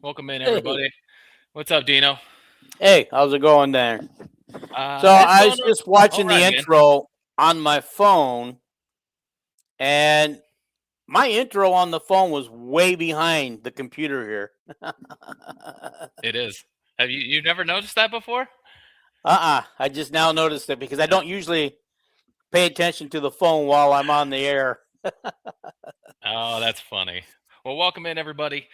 Welcome in, Hey, everybody. What's up, Dino? hey, how's it going there? So It's I going was just watching all the right, man. intro on my phone, and my intro on the phone was way behind the computer here. It is. Have you never noticed that before? I just now noticed it because I don't usually pay attention to the phone while I'm on the air. Oh, that's funny. Well, welcome in, everybody.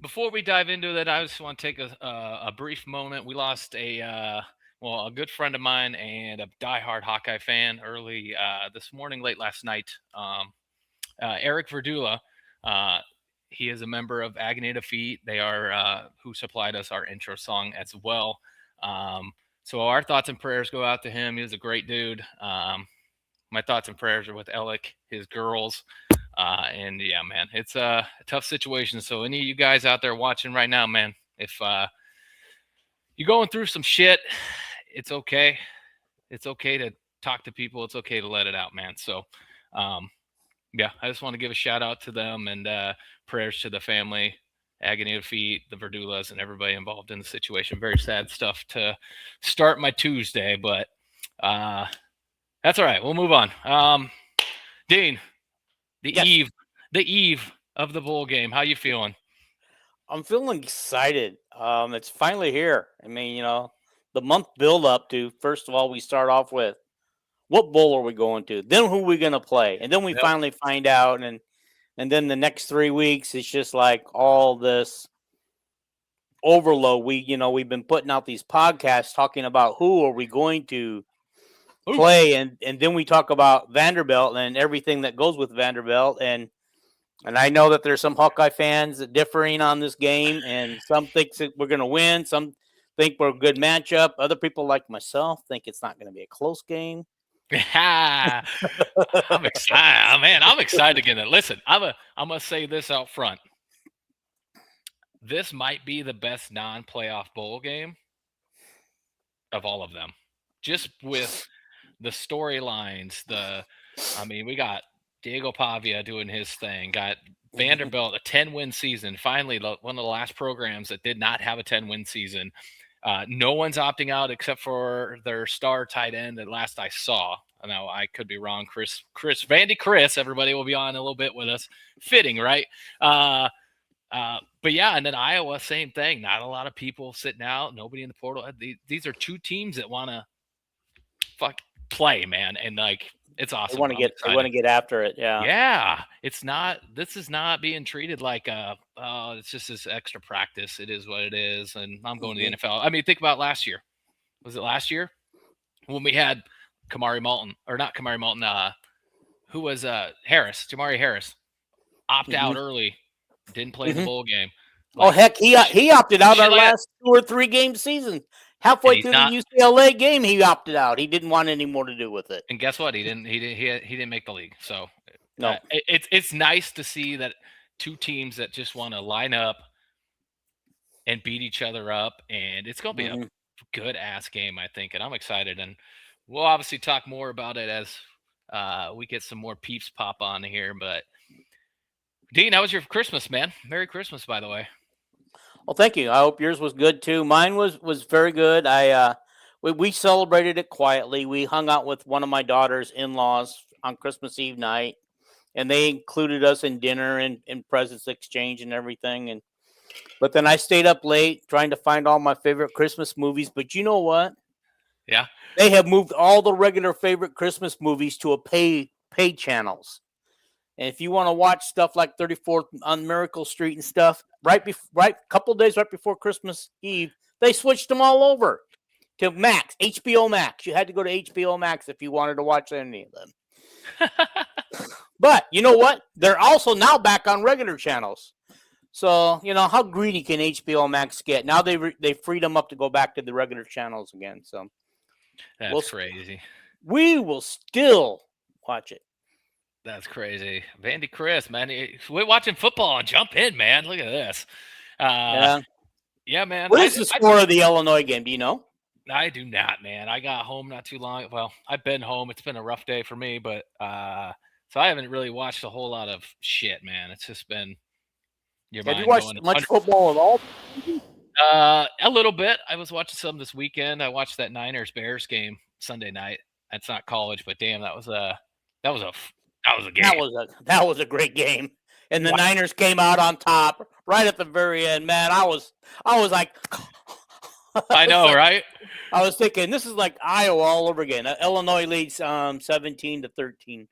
Before we dive into that, I just want to take a brief moment. We lost a good friend of mine and a diehard Hawkeye fan early this morning, late last night. Eric Verdula. Uh, he is a member of Agony Defeat. They are who supplied us our intro song as well. Um, so our thoughts and prayers go out to him. He was a great dude. My thoughts and prayers are with Alec, his girls. And yeah, man, it's a tough situation. So any of you guys out there watching right now, man, if you're going through some shit, it's okay. It's okay to talk to people. It's okay to let it out, man. So, um, yeah, I just want to give a shout out to them and prayers to the family, Agony of Feet, the Verdulas, and everybody involved in the situation. Very sad stuff to start my Tuesday, but that's all right. We'll move on. Dean, the Yes, eve, the eve of the bowl game. How you feeling? I'm feeling excited. It's finally here. I mean, the month build up to first of all, we start off with what bowl are we going to? Then who are we going to play? And then we Yep. finally find out, and then the next 3 weeks it's just like all this overload. We've been putting out these podcasts talking about who are we going to Ooh. play, and then we talk about Vanderbilt and everything that goes with Vanderbilt, and I know that there's some Hawkeye fans that differing on this game, and some think that we're going to win, some think we're a good matchup, other people like myself think it's not going to be a close game. Yeah, I'm excited, man. I'm excited to get it. Listen, I'm gonna say this out front. This might be the best non-playoff bowl game of all of them. Just with the storylines, we got Diego Pavia doing his thing, got Vanderbilt a 10-win season. Finally, one of the last programs that did not have a 10-win season. No one's opting out except for their star tight end that last I saw. Now I could be wrong. Vandy Chris, everybody will be on a little bit with us. Fitting, right? But yeah, and then Iowa, same thing. Not a lot of people sitting out. Nobody in the portal. These are two teams that want to fuck play, man, and like it's They awesome. want to I'm get they want excited. to get after it. Yeah. Yeah, it's not. This is not being treated like it's just this extra practice. It is what it is, and I'm going to the Hmm. NFL. I mean, think about last year. Was it last year when we had Kamari Malton or not Kamari Malton? Who was Harris? Jamari Harris opt Hmm. out early, didn't play in the Hmm. bowl game. Oh Like heck, he opted out shit our like that, last 2 or 3 game season. and Halfway he's through the not. UCLA game, he opted out. He didn't want any more to do with it. And guess what? He didn't make the league. So No. it's nice to see that two teams that just want to line up and beat each other up, and it's going to be a Hmm. good ass game, I think, and I'm excited. And we'll obviously talk more about it as we get some more peeps pop on here. But Dean, how was your Christmas, man? Merry Christmas, by the way. Well, thank you. I hope yours was good too. Mine was very good. We celebrated it quietly. We hung out with one of my daughter's in-laws on Christmas Eve night, and they included us in dinner and presents exchange and everything. And but then I stayed up late trying to find all my favorite Christmas movies. But you know what? Yeah. They have moved all the regular favorite Christmas movies to a pay channels. And if you want to watch stuff like 34th on Miracle Street and stuff, right couple days right before Christmas Eve, they switched them all over to Max, HBO Max. You had to go to HBO Max if you wanted to watch any of them. But you know what? They're also now back on regular channels. So how greedy can HBO Max get? Now they freed them up to go back to the regular channels again. So That's we'll crazy. we will still watch it. That's crazy. Vandy Chris, man. We're watching football and jump in, man. Look at this. Uh, Yeah. yeah, man. What is the score of the Illinois game? Do you know? I do not, man. I got home not too long. Well, I've been home. It's been a rough day for me, but so I haven't really watched a whole lot of shit, man. It's just been Your Have you mind watched going. much football at all? A little bit. I was watching some this weekend. I watched that Niners Bears game Sunday night. That's not college, but damn, that was a game. That was a great game. And the Wow. Niners came out on top right at the very end, man. I was like I know, right? I was thinking this is like Iowa all over again. Illinois leads 17-13.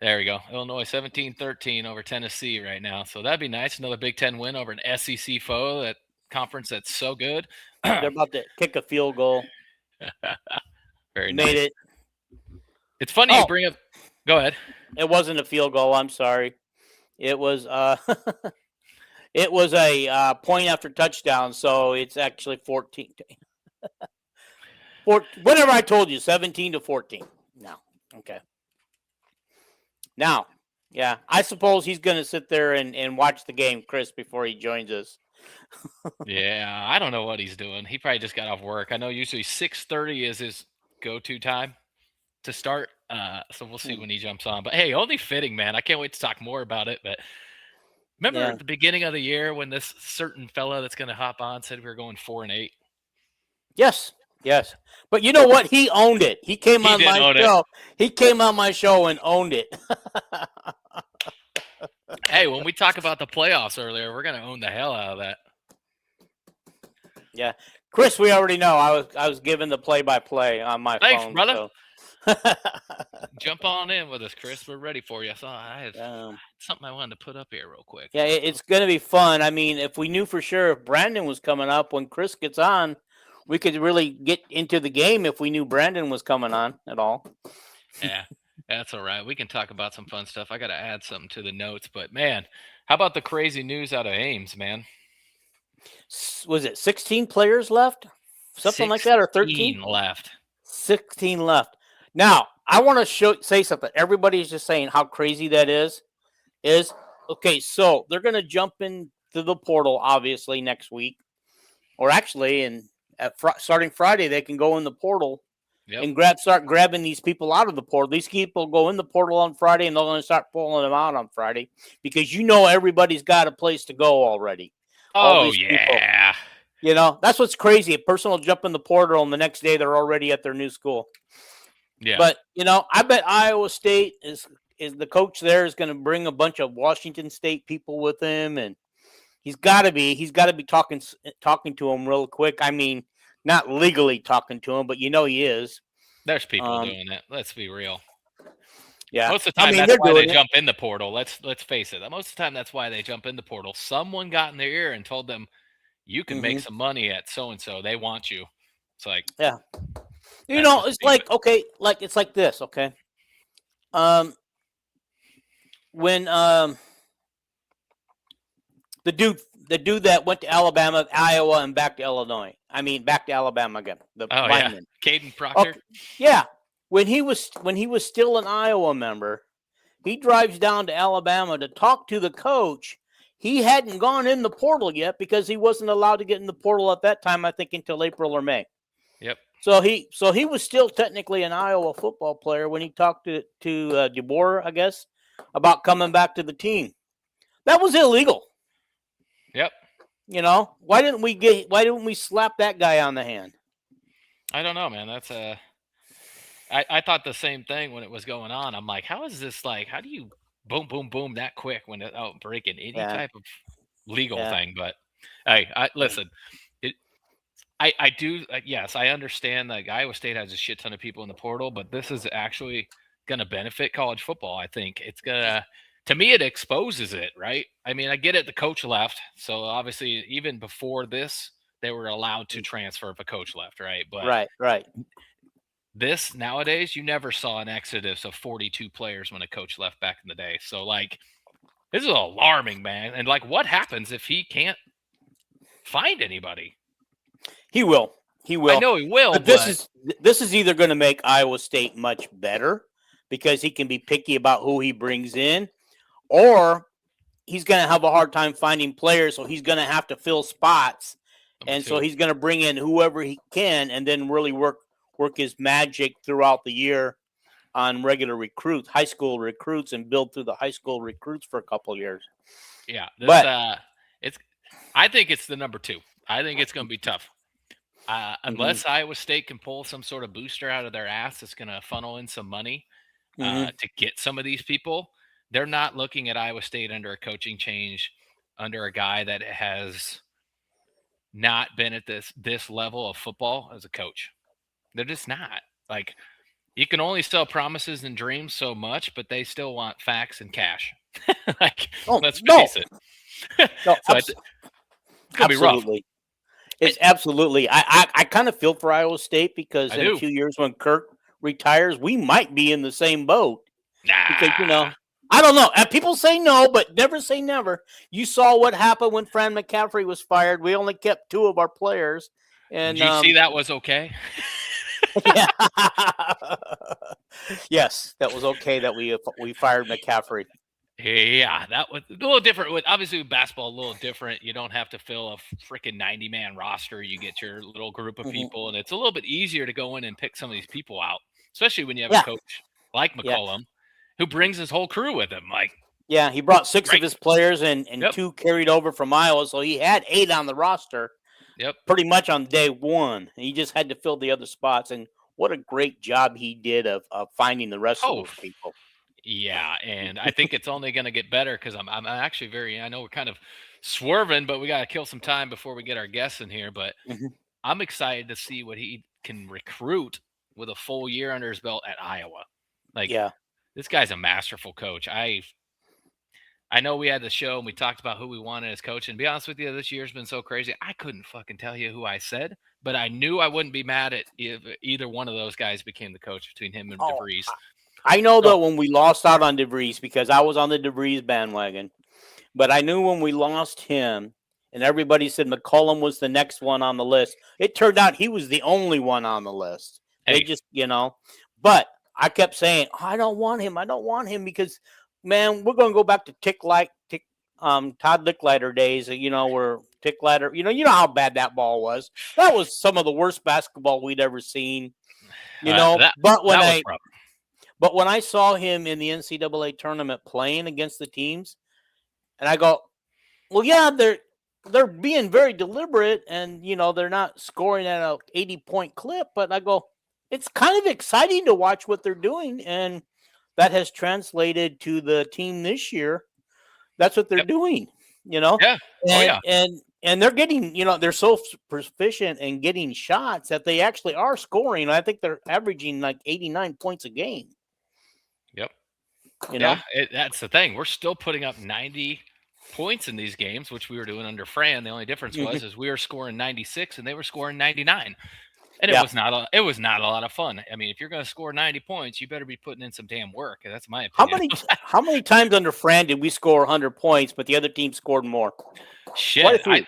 There we go. Illinois 17-13 over Tennessee right now. So that'd be nice. Another Big Ten win over an SEC foe, that conference that's so good. They're about to kick a field goal. Very Made nice. it. It's funny you bring up. Go ahead. It wasn't a field goal. I'm sorry. It was it was a point after touchdown. So it's actually 14. Whatever I told you, 17-14. No. Okay. Now, yeah, I suppose he's going to sit there and watch the game, Chris, before he joins us. Yeah, I don't know what he's doing. He probably just got off work. I know usually 6:30 is his go-to time to start. So we'll see when he jumps on. But hey, only fitting, man. I can't wait to talk more about it. But remember at the beginning of the year when this certain fella that's going to hop on said we were going 4-8? Yes. But you know what? He owned it. He came on my show. He came on my show and owned it. Hey, when we talk about the playoffs earlier, we're going to own the hell out of that. Yeah. Chris, we already know. I was given the play-by-play on my phone. Thanks, brother. So. Jump on in with us, Chris. We're ready for you. So I have something I wanted to put up here real quick. Yeah, it's going to be fun. I mean, if we knew for sure if Brandon was coming up when Chris gets on, we could really get into the game if we knew Brandon was coming on at all. Yeah, that's all right. We can talk about some fun stuff. I got to add something to the notes. But, man, how about the crazy news out of Ames, man? Was it 16 players left? Something like that, or 13? 16 left. 16 left. Now, I want to say something. Everybody's just saying how crazy that is. Okay, so they're going to jump into the portal, obviously, next week. Or actually, starting Friday, they can go in the portal and start grabbing these people out of the portal. These people go in the portal on Friday, and they're going to start pulling them out on Friday because everybody's got a place to go already. Oh, yeah. People. You know, that's what's crazy. A person will jump in the portal, and the next day they're already at their new school. Yeah. But, I bet Iowa State is the coach there is going to bring a bunch of Washington State people with him, and he's got to be talking to hthem real quick. I mean, not legally talking to him, but he is. There's people doing it. Let's be real. Yeah. Most of the time, that's why they jump in the portal. Let's face it. Most of the time, that's why they jump in the portal. Someone got in their ear and told them, you can make some money at so-and-so. They want you. It's like, yeah. It's like, okay, like it's like this, okay? When the dude that went to Alabama, Iowa, and back to Illinois. I mean, back to Alabama again. The lineman. Caden Proctor. Okay. Yeah. When he was still an Iowa member, he drives down to Alabama to talk to the coach. He hadn't gone in the portal yet because he wasn't allowed to get in the portal at that time, I think, until April or May. Yep. So he was still technically an Iowa football player when he talked to DeBoer, I guess, about coming back to the team. That was illegal. Yep. Why didn't we slap that guy on the hand? I don't know, man. That's I thought the same thing when it was going on. I'm like, how is this how do you boom, boom, boom that quick without breaking any type of legal thing? But hey, listen. I do. Yes, I understand that Iowa State has a shit ton of people in the portal, but this is actually going to benefit college football. I think it's to me, it exposes it, right? I mean, I get it. The coach left. So obviously, even before this, they were allowed to transfer if a coach left, right? But right. This nowadays, you never saw an exodus of 42 players when a coach left back in the day. So this is alarming, man. And what happens if he can't find anybody? He will. I know he will. But this is either going to make Iowa State much better because he can be picky about who he brings in, or he's going to have a hard time finding players, so he's going to have to fill spots, so he's going to bring in whoever he can, and then really work his magic throughout the year on regular recruits, high school recruits, and build through the high school recruits for a couple of years. Yeah, It's. I think it's the number 2. I think it's going to be tough. Mhm. Unless Iowa State can pull some sort of booster out of their ass that's going to funnel in some money Mhm. to get some of these people, they're not looking at Iowa State under a coaching change, under a guy that has not been at this level of football as a coach. They're just not. Like, you can only sell promises and dreams so much, but they still want facts and cash. Like, Oh, let's no. face it. No, So it's gonna be rough. absolutely. I, It's absolutely. I kind of feel for Iowa State because I in a do. few years when Kirk retires, we might be in the same boat because Nah. I don't know. And people say no, but never say never. You saw what happened when Fran McCaffrey was fired. We only kept 2 of our players, Did and you see that was okay? yeah, yes, that was okay that we fired McCaffrey. Yeah, that was a little different. Obviously, with basketball, a little different. You don't have to fill a freaking 90-man roster. You get your little group of Mhm. people, and it's a little bit easier to go in and pick some of these people out, especially when you have a Yeah, coach like yeah. McCollum who brings his whole crew with him. Like, Yeah, he brought 6 of right? his players and Yep. 2 carried over from Iowa, so he had 8 on the roster Yep. pretty much on day 1. He just had to fill the other spots, and what a great job he did of finding the rest of Oh, those people. yeah, and I think it's only going to get better because I'm actually very. I know we're kind of swerving, but we got to kill some time before we get our guests in here. But Mhm. I'm excited to see what he can recruit with a full year under his belt at Iowa. Like, Yeah. this guy's a masterful coach. I know we had the show and we talked about who we wanted as coach. And to be honest with you, this year's been so crazy. I couldn't fucking tell you who I said, but I knew I wouldn't be mad at if either one of those guys became the coach between him and Oh, DeVries. I know So, that when we lost out on DeVries because I was on the DeVries bandwagon, but I knew when we lost him and everybody said McCollum was the next one on the list. It turned out he was the only one on the list. They hey, just, but I kept saying, oh, I don't want him. I don't want him because, man, we're going to go back to Todd Licklider days, where Ticklider, you know how bad that ball was. That was some of the worst basketball we'd ever seen, that but that was rough. when I saw him in the NCAA tournament playing against the teams, and I go, well, yeah, they're being very deliberate, and they're not scoring at a 80-point clip. But I go, it's kind of exciting to watch what they're doing, and that has translated to the team this year. That's what they're Yep. doing, you know, Yeah. Oh and yeah. and they're getting, they're so proficient in getting shots that they actually are scoring. I think they're averaging like 89 points a game. Yep. You Yeah. know, That's the thing. We're still putting up 90 points in these games, which we were doing under Fran. The only difference Mhm. was is we were scoring 96 and they were scoring 99. And Yeah. it was not a lot of fun. I mean, if you're going to score 90 points, you better be putting in some damn work. That's my How opinion. many how many times under Fran did we score 100 points, but the other team scored more? Quite a Shit. few.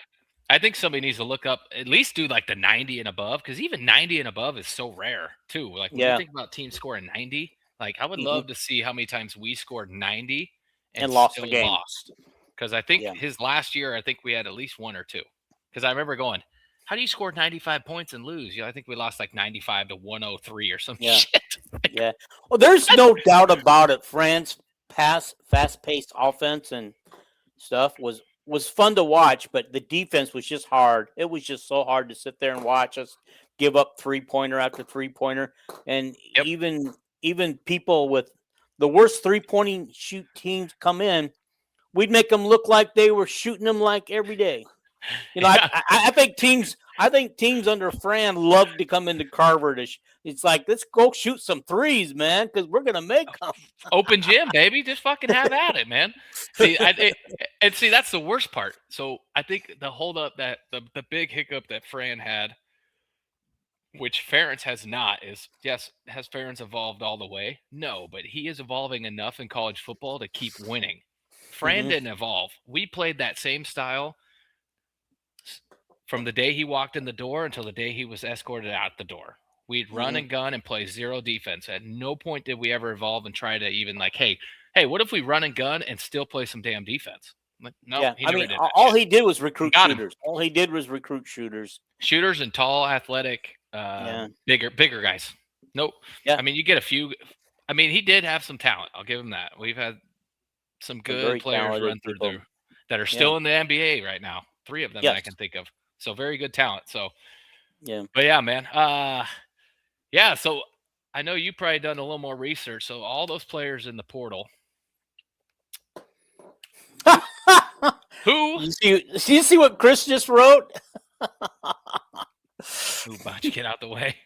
I think somebody needs to look up, at least do like the 90 and above, because even 90 and above is so rare too. Like, when you Yeah. think about teams scoring 90, like, I would Hmm. love to see how many times we scored 90 and And lost the still game. lost. Because I think Yeah. his last year, I think we had at least one or two. Because I remember going, how do you score 95 points and lose? I think we lost like 95 to 103 or some Yeah. shit. Like, Yeah. Well, there's no doubt about it. France fast-paced offense and stuff was fun to watch, but the defense was just hard. It was just so hard to sit there and watch us give up three-pointer after three-pointer, and yep. even people with the worst three-pointing shoot teams come in, we'd make them look like they were shooting them like every day. Yeah. I think teams under Fran love to come into Carver it's like, let's go shoot some threes, man, because we're gonna make them. Open gym, baby. Just fucking have at it, man. See, and see, that's the worst part. So I think the holdup that the big hiccup that Fran had, which Ferentz has not, is yes, has Ferentz evolved all the way? No, but he is evolving enough in college football to keep winning. Fran Hmm. didn't evolve. We played that same style from the day he walked in the door until the day he was escorted out the door. We'd run Hmm. and gun and play zero defense. At no point did we ever evolve and try to even like, hey, what if we run and gun and still play some damn defense? Like, no, Yeah, he I never mean, did that all shit. he did was recruit Got him. shooters. All he did was recruit shooters. Shooters and tall, athletic, Yeah, bigger guys. Nope. yeah, I mean, you get a few. I mean, he did have some talent. I'll give him that. We've had some some good very players talented run through people. there. that are still in the NBA right now. 3 of them that I Yes. can think of. So very good talent. So, Yeah. but yeah, man. Yeah. So I know you probably done a little more research. So all those players in the portal, who? You see what Chris just wrote? Ooh, why don't you get out the way?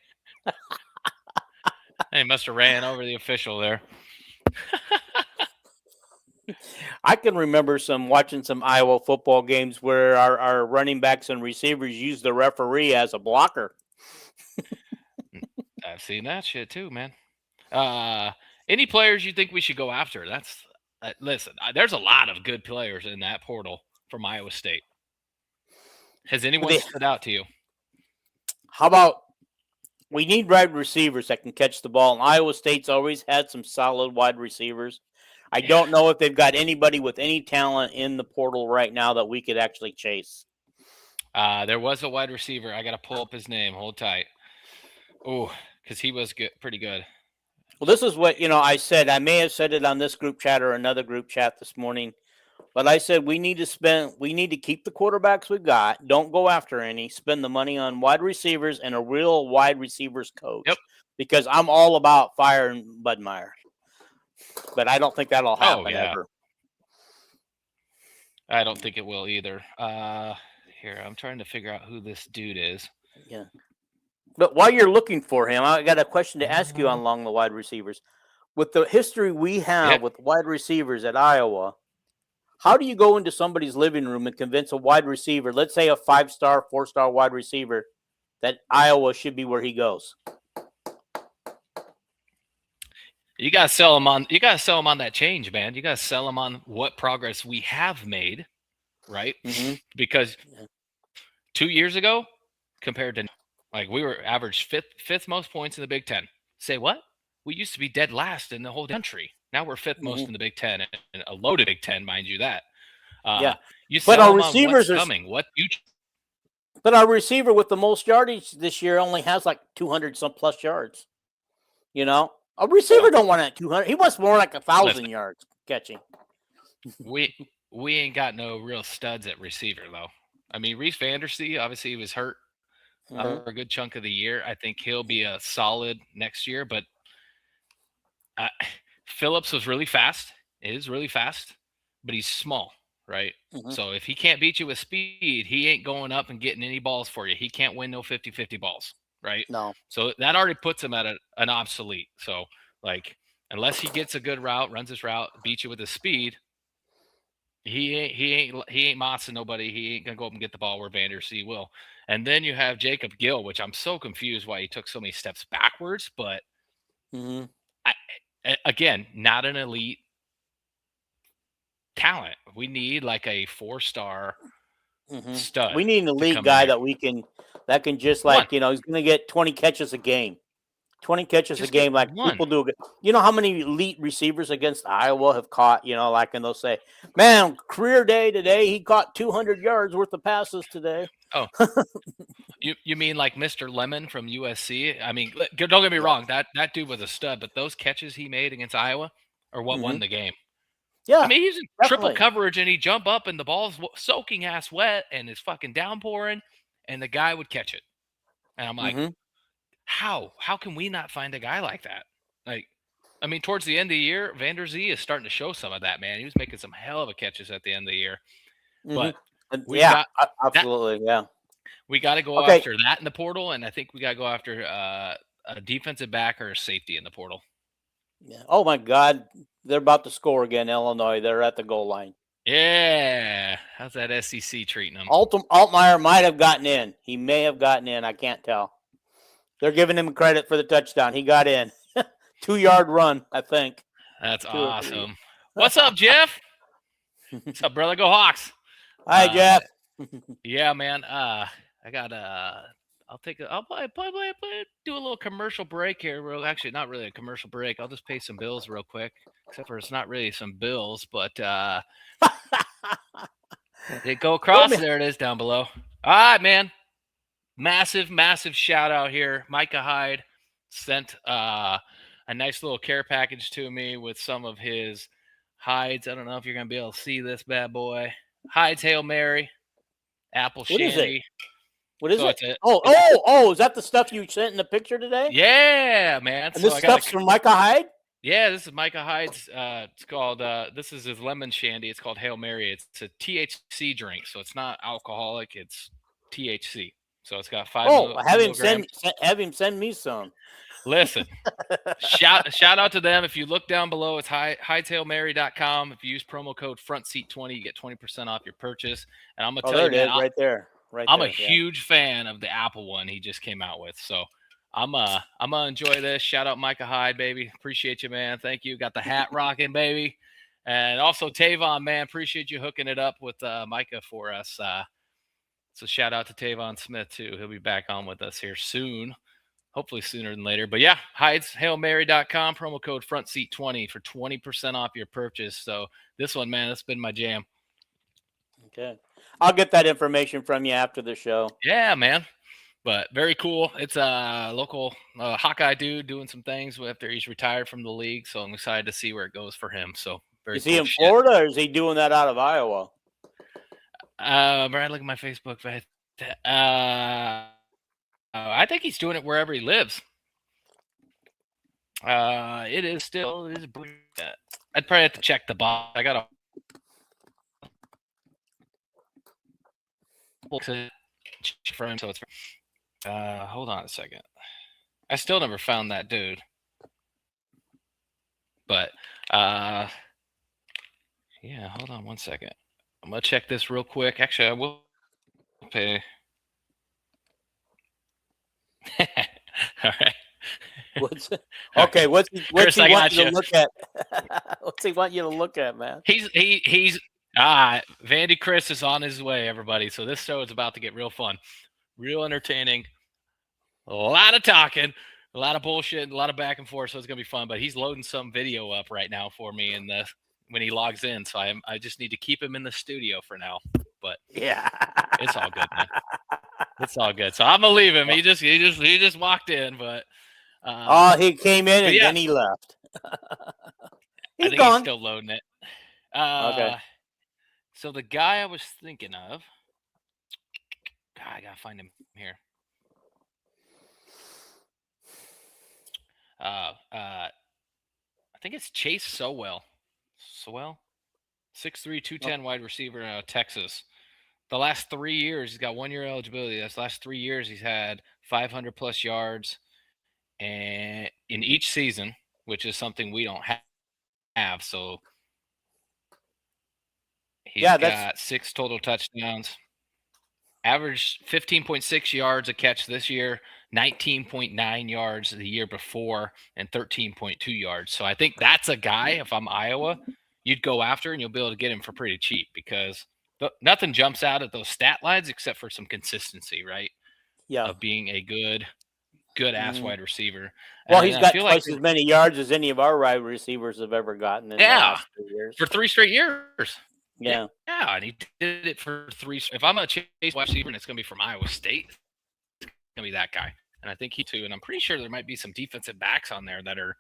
They must have ran over the official there. I can remember watching some Iowa football games where our running backs and receivers used the referee as a blocker. I've seen that shit too, man. Any players you think we should go after? That's listen. There's a lot of good players in that portal from Iowa State. Has anyone stood out to you? How about we need wide receivers that can catch the ball? And Iowa State's always had some solid wide receivers. I don't know if they've got anybody with any talent in the portal right now that we could actually chase. There was a wide receiver. I got to pull up his name. Hold tight. Oh, because he was good, pretty good. Well, this is what I said. I may have said it on this group chat or another group chat this morning, but I said we need to keep the quarterbacks we've got. Don't go after any. Spend the money on wide receivers and a real wide receivers coach. Yep. Because I'm all about firing Bud Meyer. But I don't think that'll happen ever. I don't think it will either. Here, I'm trying to figure out who this dude is. Yeah. But while you're looking for him, I got a question to ask you along the wide receivers. With the history we have with wide receivers at Iowa, how do you go into somebody's living room and convince a wide receiver, let's say a 5-star, 4-star wide receiver, that Iowa should be where he goes? You gotta sell him on. You gotta sell him on that change, man. You gotta sell him on what progress we have made, right? Mm-hmm. Because 2 years ago, compared to like we were average fifth most points in the Big Ten. Say what? We used to be dead last in the whole country. Now we're fifth most in the Big Ten, and a loaded Big Ten, mind you that. You sell but our them receivers on what's coming. What future? But our receiver with the most yardage this year only has like 200 some plus yards. A receiver don't want that 200. He wants more like 1,000 yards catching. We ain't got no real studs at receiver though. I mean, Reese Vandersee, obviously he was hurt for a good chunk of the year. I think he'll be a solid next year, but Phillips was really fast. Is really fast, but he's small, right? So if he can't beat you with speed, he ain't going up and getting any balls for you. He can't win no 50-50 balls, right? No. So that already puts him at an obsolete. So like unless he gets a good route, runs his route, beats you with his speed, he ain't mossing nobody. He ain't gonna go up and get the ball where Vandersee will. And then you have Jacob Gill, which I'm so confused why he took so many steps backwards. But again, not an elite talent. We need like a 4-star stud. We need an elite guy that can just like he's going to get 20 catches a game. 20 catches a game, like people do. You know how many elite receivers against Iowa have caught, and they'll say, man, career day today, he caught 200 yards worth of passes today. Oh, you mean like Mr. Lemon from USC? I mean, don't get me wrong, that dude was a stud, but those catches he made against Iowa are what won the game. Yeah, I mean, he's in triple coverage and he jump up and the ball's soaking ass wet and it's fucking downpouring and the guy would catch it. And I'm like, how can we not find a guy like that? Like, I mean, towards the end of the year, Vandersee is starting to show some of that, man. He was making some hell of a catches at the end of the year. But absolutely. Yeah. We got to go after that in the portal. And I think we got to go after a defensive back or a safety in the portal. Yeah. Oh my God. They're about to score again, Illinois. They're at the goal line. Yeah. How's that SEC treating them? Altmaier might have gotten in. He may have gotten in. I can't tell. They're giving him credit for the touchdown. He got in. 2-yard run, I think. That's awesome. What's up, Jeff? What's up, brother? Go Hawks. Hi, Jeff. Yeah, man. I'll probably do a little commercial break here. Actually, not really a commercial break. I'll just pay some bills real quick. Except for it's not really some bills, but they go across. There it is down below. All right, man. Massive shout out here. Micah Hyde sent a nice little care package to me with some of his Hydes. I don't know if you're gonna be able to see this bad boy. Hydes Hail Mary, apple What is it? shandy. What is So it? it's a Oh! Is that the stuff you sent in the picture today? yeah, man. And So this I got stuff's from Micah Hyde. yeah, this is Micah Hyde's. It's called this is his lemon shandy. It's called Hail Mary. It's a THC drink, so it's not alcoholic. It's THC. So it's got Oh, milligrams. have him send me some. Listen, shout out to them. If you look down below, it's hydeshailmary.com. If you use promo code FrontSeat20, you get 20% off your purchase. And I'm gonna tell there you, it man, is, right there. I'm a huge fan of the Apple one he just came out with. So I'm gonna enjoy this. Shout out Micah Hyde, baby. Appreciate you, man. Thank you. Got the hat rocking, baby. And also Tavon, man. Appreciate you hooking it up with Micah for us. So shout out to Tavon Smith too. He'll be back on with us here soon. Hopefully sooner than later. But yeah, hydeshailmary.com, promo code FrontSeat20 for 20% off your purchase. So this one, man, that's been my jam. Okay. I'll get that information from you after the show. Yeah, man. But very cool. It's a local Hawkeye dude doing some things after he's retired from the league. So I'm excited to see where it goes for him. So very Is he in Florida or is he doing that out of Iowa? Brad, look at my Facebook. I think he's doing it wherever he lives. It is. I'd probably have to check the box. I got a for him, so it's. Hold on a second. I still never found that dude. But yeah, hold on one second. I'm gonna check this real quick. Actually, I will pay. All right. What's he want you to look at? What's he want you to look at, man? He's Vandy Chris is on his way, everybody. So this show is about to get real fun, real entertaining, a lot of talking, a lot of bullshit, a lot of back and forth. So it's gonna be fun. But he's loading some video up right now for me when he logs in. So I just need to keep him in the studio for now. But yeah, it's all good, man. It's all good. So I'm gonna leave him. He just walked in, but he came in and then he left. I think he's still loading it. Okay. So the guy I was thinking of, God, I gotta find him here. I think it's Chase Sowell. 6'3", 210 wide receiver out of Texas. The last 3 years, he's got 1 year eligibility. That's the last 3 years he's had 500 plus yards, and in each season, which is something we don't have. So he's got 6 total touchdowns. Average 15.6 yards a catch this year, 19.9 yards the year before, and 13.2 yards. So I think that's a guy, if I'm Iowa, you'd go after, and you'll be able to get him for pretty cheap because nothing jumps out at those stat lines except for some consistency, right? Yeah. Of being a good ass wide receiver. Well, he's got twice as many yards as any of our wide receivers have ever gotten in the last 2 years. For 3 straight years. Yeah. Yeah, and he did it for 3. If I'm a Chase wide receiver and it's going to be from Iowa State, it's going to be that guy. And I think he too. And I'm pretty sure there might be some defensive backs on there that are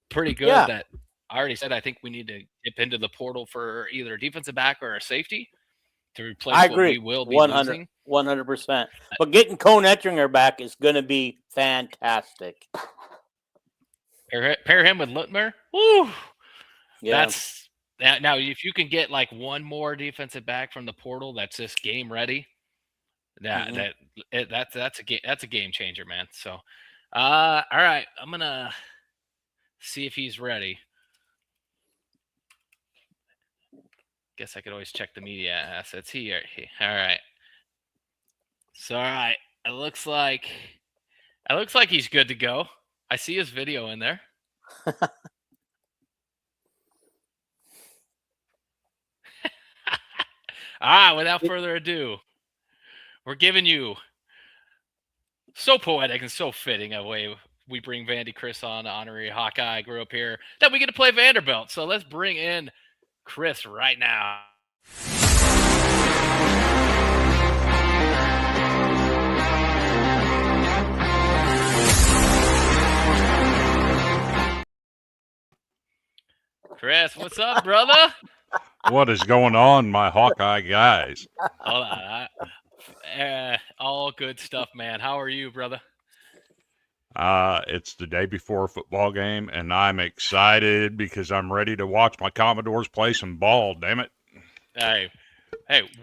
pretty good that I already said I think we need to dip into the portal for either a defensive back or a safety to replace what we will be losing. 100%. But getting Cone Ettinger back is going to be fantastic. Pair him with Lutmer. Woo! Yeah. Now, if you can get like one more defensive back from the portal that's just game ready, that's a game changer, man. So, all right, I'm gonna see if he's ready. Guess I could always check the media assets here. All right. So, all right, it looks like he's good to go. I see his video in there. Without further ado, we're giving you so poetic and so fitting a way we bring Vandy Chris on, honorary Hawkeye, grew up here, that we get to play Vanderbilt. So let's bring in Chris right now. Chris, what's up, brother? What is going on, my Hawkeye guys? Hold on. All good stuff, man. How are you, brother? It's the day before a football game, and I'm excited because I'm ready to watch my Commodores play some ball. Damn it! Hey,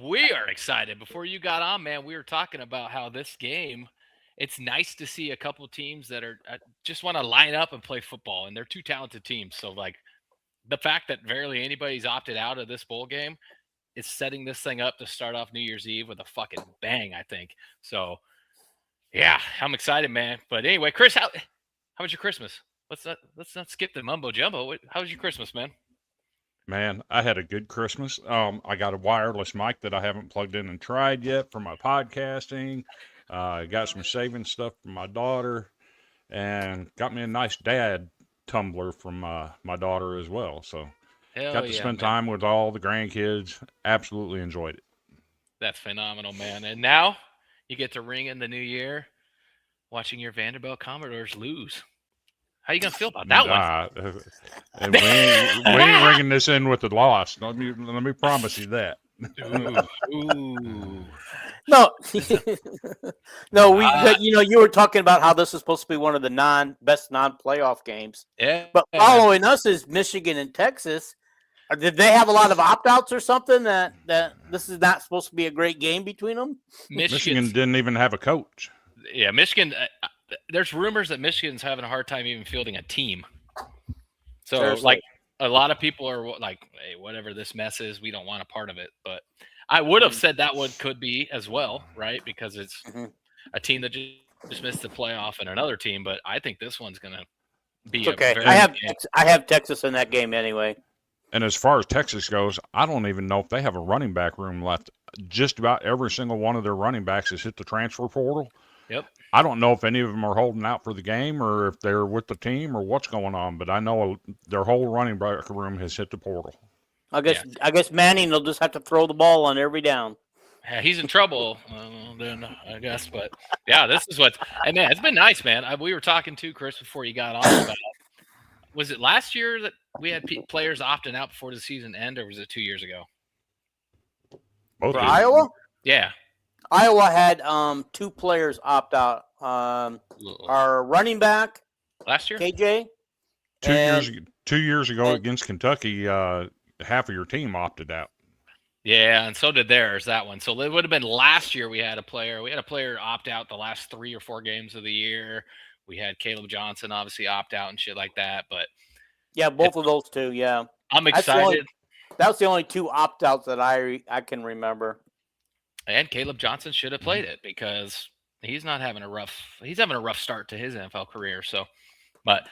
we are excited. Before you got on, man, we were talking about how this game. It's nice to see a couple teams that are just want to line up and play football, and they're two talented teams. So, like, the fact that barely anybody's opted out of this bowl game is setting this thing up to start off New Year's Eve with a fucking bang, I think. So, yeah, I'm excited, man. But anyway, Chris, how was your Christmas? Let's not skip the mumbo jumbo. How was your Christmas, man? Man, I had a good Christmas. I got a wireless mic that I haven't plugged in and tried yet for my podcasting. Got some shaving stuff for my daughter, and got me a nice dad tumbler from my daughter as well. So Hell got to yeah, spend man. time with all the grandkids. Absolutely enjoyed it. That's phenomenal, man. And now you get to ring in the new year watching your Vanderbilt Commodores lose. How you gonna feel about that one? And we ain't ringing this in with the loss. Let me promise you that. Ooh. No, no. You were talking about how this is supposed to be one of the best non-playoff games. Yeah. But following us is Michigan and Texas. Did they have a lot of opt-outs or something that this is not supposed to be a great game between them? Michigan didn't even have a coach. Yeah, Michigan. There's rumors that Michigan's having a hard time even fielding a team. So, Seriously. like, a lot of people are like, hey, whatever this mess is, we don't want a part of it. But I would have said that one could be as well, right? Because it's a team that just missed the playoff and another team. But I think this one's going to be It's okay. I have Texas in that game anyway. And as far as Texas goes, I don't even know if they have a running back room left. Just about every single one of their running backs has hit the transfer portal. Yep. I don't know if any of them are holding out for the game or if they're with the team or what's going on, but I know their whole running back room has hit the portal. I guess Manning will just have to throw the ball on every down. Yeah, he's in trouble, then I guess. But yeah, this is what. And man, it's been nice, man. We were talking to Chris before you got on about. Was it last year that we had players opting out before the season end, or was it 2 years ago? Both for Iowa? Yeah. Iowa had 2 players opt out. Our running back last year, KJ. 2 years ago against Kentucky, half of your team opted out. Yeah, and so did theirs, that one. So it would have been last year we had a player. We had a player opt out the last 3 or 4 games of the year. We had Caleb Johnson obviously opt out and shit like that. But yeah, both of those 2, yeah. I'm excited. That was the only 2 opt outs that I can remember. And Caleb Johnson should have played it because he's having a rough start to his NFL career. So, but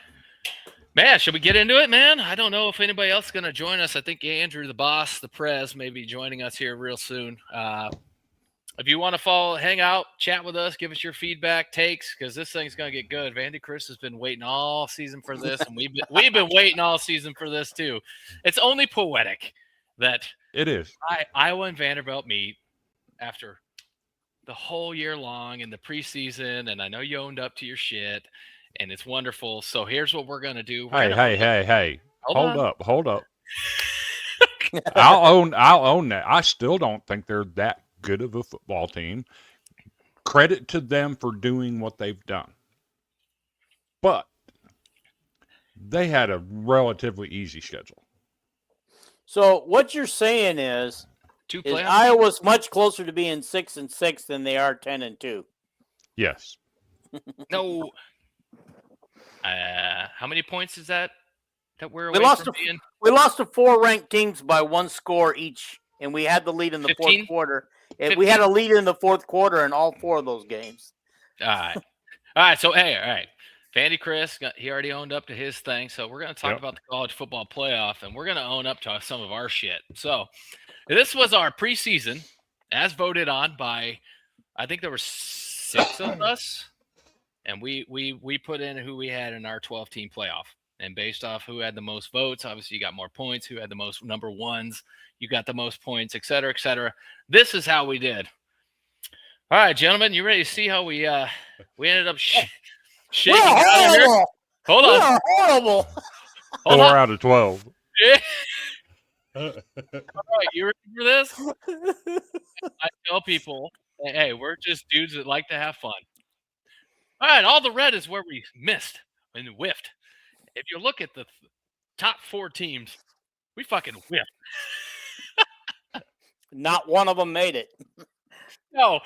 man, should we get into it, man? I don't know if anybody else is going to join us. I think Andrew, the boss, the Prez, may be joining us here real soon. If you want to hang out, chat with us, give us your feedback, takes, because this thing's going to get good. Vandy Chris has been waiting all season for this, and we've been waiting all season for this too. It's only poetic that it is. Iowa and Vanderbilt meet after the whole year long in the preseason, and I know you owned up to your shit, and it's wonderful. So here's what we're going to do. Hey. Hold up. I'll own that. I still don't think they're that good of a football team. Credit to them for doing what they've done. But they had a relatively easy schedule. So what you're saying is Iowa's much closer to being 6-6 than they are 10-2. Yes. No. How many points is that we're away from being? We lost to 4 ranked teams by 1 score each, and we had the lead in the 15? fourth quarter. We had a lead in the fourth quarter in all 4 of those games. All right. So, hey, all right. Vandy Chris, he already owned up to his thing. So we're going to talk about the college football playoff, and we're going to own up to some of our shit. So this was our preseason, as voted on by, I think there were 6 of us, and we put in who we had in our 12-team playoff. And based off who had the most votes, obviously you got more points. Who had the most number ones, you got the most points, et cetera, et cetera. This is how we did. All right, gentlemen, you ready to see how we ended up shaking out here? Hold on. We're horrible. 4 out of 12. All right, you remember this? I tell people, hey, we're just dudes that like to have fun. All right, all the red is where we missed and whiffed. If you look at the top 4 teams, we fucking whiffed. Not one of them made it. No,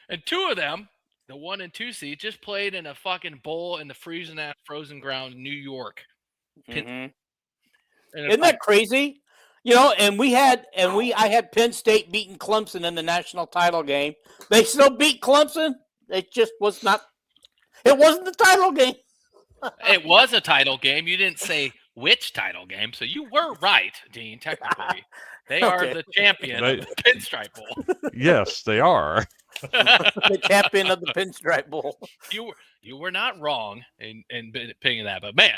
and 2 of them, the 1 and 2 seed, just played in a fucking bowl in the freezing ass frozen ground in New York. Mm-hmm. And Isn't that crazy? And I had Penn State beating Clemson in the national title game. They still beat Clemson. It just was not. It wasn't the title game. It was a title game. You didn't say which title game, so you were right, Dean. Technically, they are the champion of the Pinstripe Bowl. Yes, they are. The champion of the Pinstripe Bowl. You were not wrong in picking that, but man,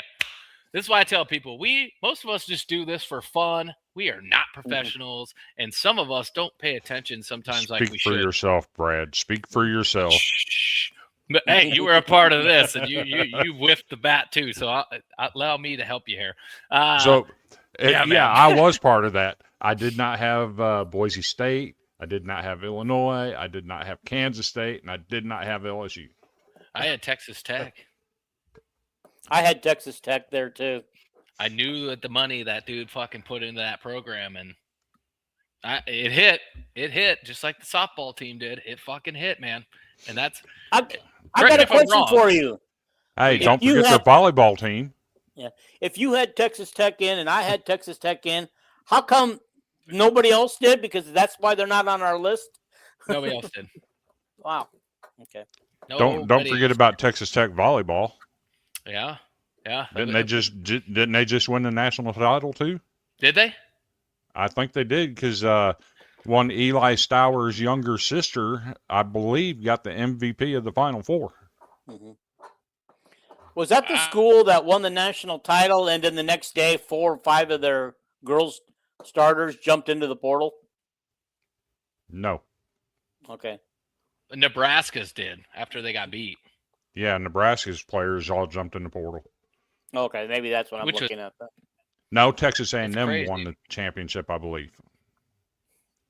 this is why I tell people most of us just do this for fun. We are not professionals, and some of us don't pay attention sometimes. Speak like we should. Speak for yourself, Brad. Speak for yourself. Shh. But hey, you were a part of this, and you whiffed the bat too. So allow me to help you here. I was part of that. I did not have Boise State. I did not have Illinois. I did not have Kansas State, and I did not have LSU. I had Texas Tech. I had Texas Tech there too. I knew that the money that dude fucking put into that program, and it hit. It hit just like the softball team did. It fucking hit, man. And that's. I got a question for you. Hey, don't forget the volleyball team. Yeah. If you had Texas Tech in and I had Texas Tech in, how come nobody else did? Because that's why they're not on our list. Nobody else did. Wow. Okay. Don't forget about Texas Tech volleyball. Yeah. Didn't they just win the national title too? Did they? I think they did because one Eli Stower's younger sister, I believe, got the MVP of the Final Four. Mm-hmm. Was that the school that won the national title and then the next day 4 or 5 of their girls starters jumped into the portal? No. Okay. Nebraska's did after they got beat. Yeah, Nebraska's players all jumped in the portal. Okay, maybe that's what I'm looking at. No, Texas A&M won the championship, I believe.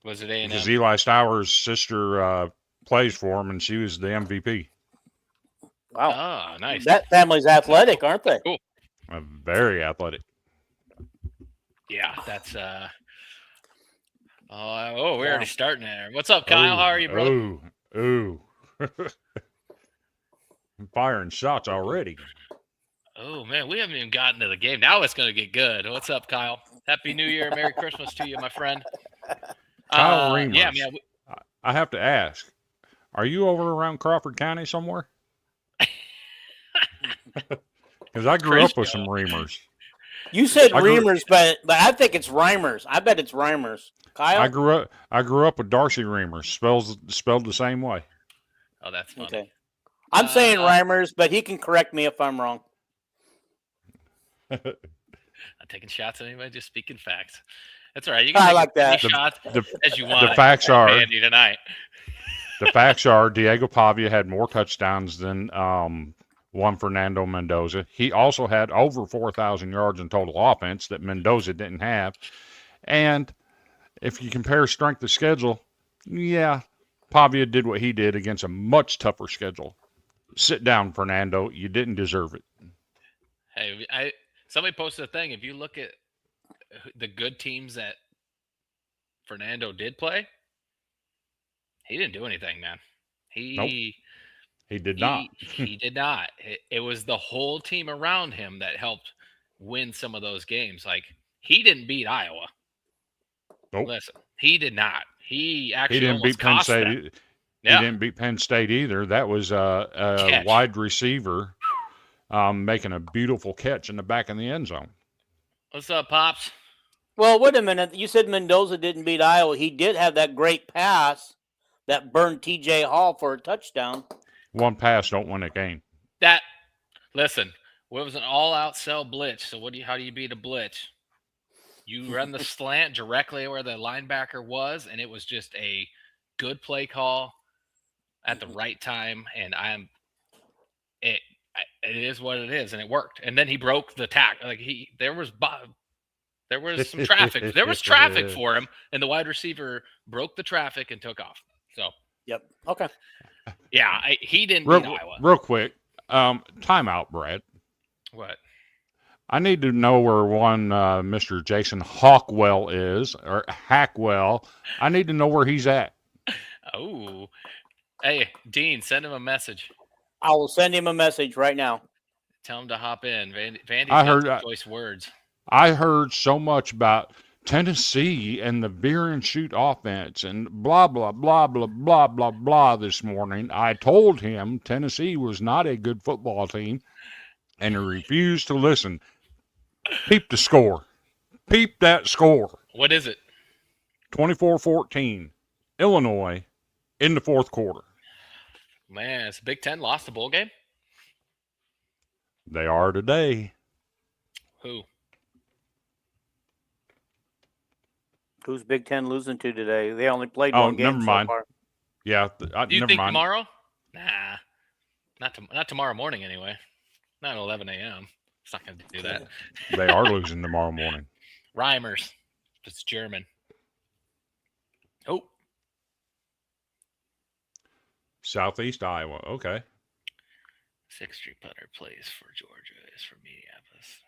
Was it A&M? Because Eli Stower's sister plays for him, and she was the MVP. Wow. Oh, nice. That family's athletic, aren't they? Cool. Very athletic. Yeah, that's we're already starting there. What's up, Kyle? How are you, brother? Ooh. I'm firing shots already. Oh, man, we haven't even gotten to the game. Now it's going to get good. What's up, Kyle? Happy New Year. Merry Christmas to you, my friend. Kyle Reimers. Yeah, man. I have to ask, are you over around Crawford County somewhere? Because I grew up with some Reimers. You said Reimers, but I think it's Reimers. I bet it's Reimers. Kyle? I grew up with Darcy Reimers, spelled the same way. Oh, that's funny. Okay. I'm saying Reimers, but he can correct me if I'm wrong. Not taking shots at anybody, just speaking facts. That's all right. You can take like that. shots as you want. The facts are Andy tonight. The facts are Diego Pavia had more touchdowns than Juan Fernando Mendoza. He also had over 4,000 yards in total offense that Mendoza didn't have. And if you compare strength of schedule, yeah, Pavia did what he did against a much tougher schedule. Sit down, Fernando. You didn't deserve it. Hey, somebody posted a thing. If you look at the good teams that Fernando did play, he didn't do anything, man. He did not. He did not. It was the whole team around him that helped win some of those games. Like, he didn't beat Iowa. Nope. Listen, he did not. He actually didn't beat Penn State. He didn't beat Penn State either. That was a wide receiver making a beautiful catch in the back of the end zone. What's up, Pops? Well, wait a minute. You said Mendoza didn't beat Iowa. He did have that great pass that burned T.J. Hall for a touchdown. One pass don't win a game. Listen, it was an all-out cell blitz. So how do you beat a blitz? You run the slant directly where the linebacker was, and it was just a good play call at the right time. And it is what it is, and it worked. And then he broke the tack. Like there was There was some traffic. There was traffic for him, and the wide receiver broke the traffic and took off. So, yep. Okay. Yeah, he didn't beat Iowa. Real quick, timeout, Brad. What? I need to know where one Mr. Jason Hawkwell is, or Hackwell. I need to know where he's at. Oh, hey, Dean, send him a message. I will send him a message right now. Tell him to hop in. Vandy's got some choice words. I heard so much about Tennessee and the beer and shoot offense and blah, blah, blah, blah, blah, blah, blah this morning. I told him Tennessee was not a good football team, and he refused to listen. Peep the score. Peep that score. What is it? 24-14. Illinois in the fourth quarter. Man, it's Big Ten lost the bowl game? They are today. Who? Who's Big Ten losing to today? They only played one game never mind. so far. Yeah, Do you never think mind. tomorrow? Nah, not tomorrow morning anyway. Not at 11 a.m. It's not going to do that. They are losing tomorrow morning. Reimers. It's German. Oh. Southeast Iowa. Okay. 6th Street Putter plays for Georgia. Is for Minneapolis.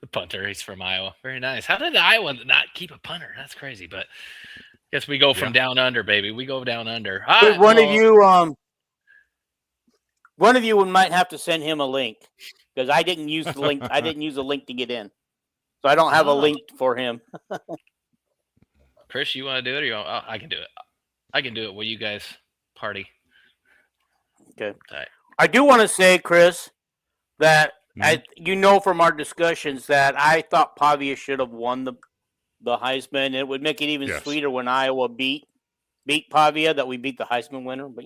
The punter, he's from Iowa. Very nice. How did Iowa not keep a punter? That's crazy. But guess we go from down under, baby. We go down under. One of you might have to send him a link because I didn't use the link. I didn't use a link to get in, so I don't have a link for him. Chris, you want to do it, or I can do it. I can do it while you guys party. Okay. Right. I do want to say, Chris, that from our discussions that I thought Pavia should have won the Heisman. It would make it even sweeter when Iowa beat Pavia that we beat the Heisman winner. But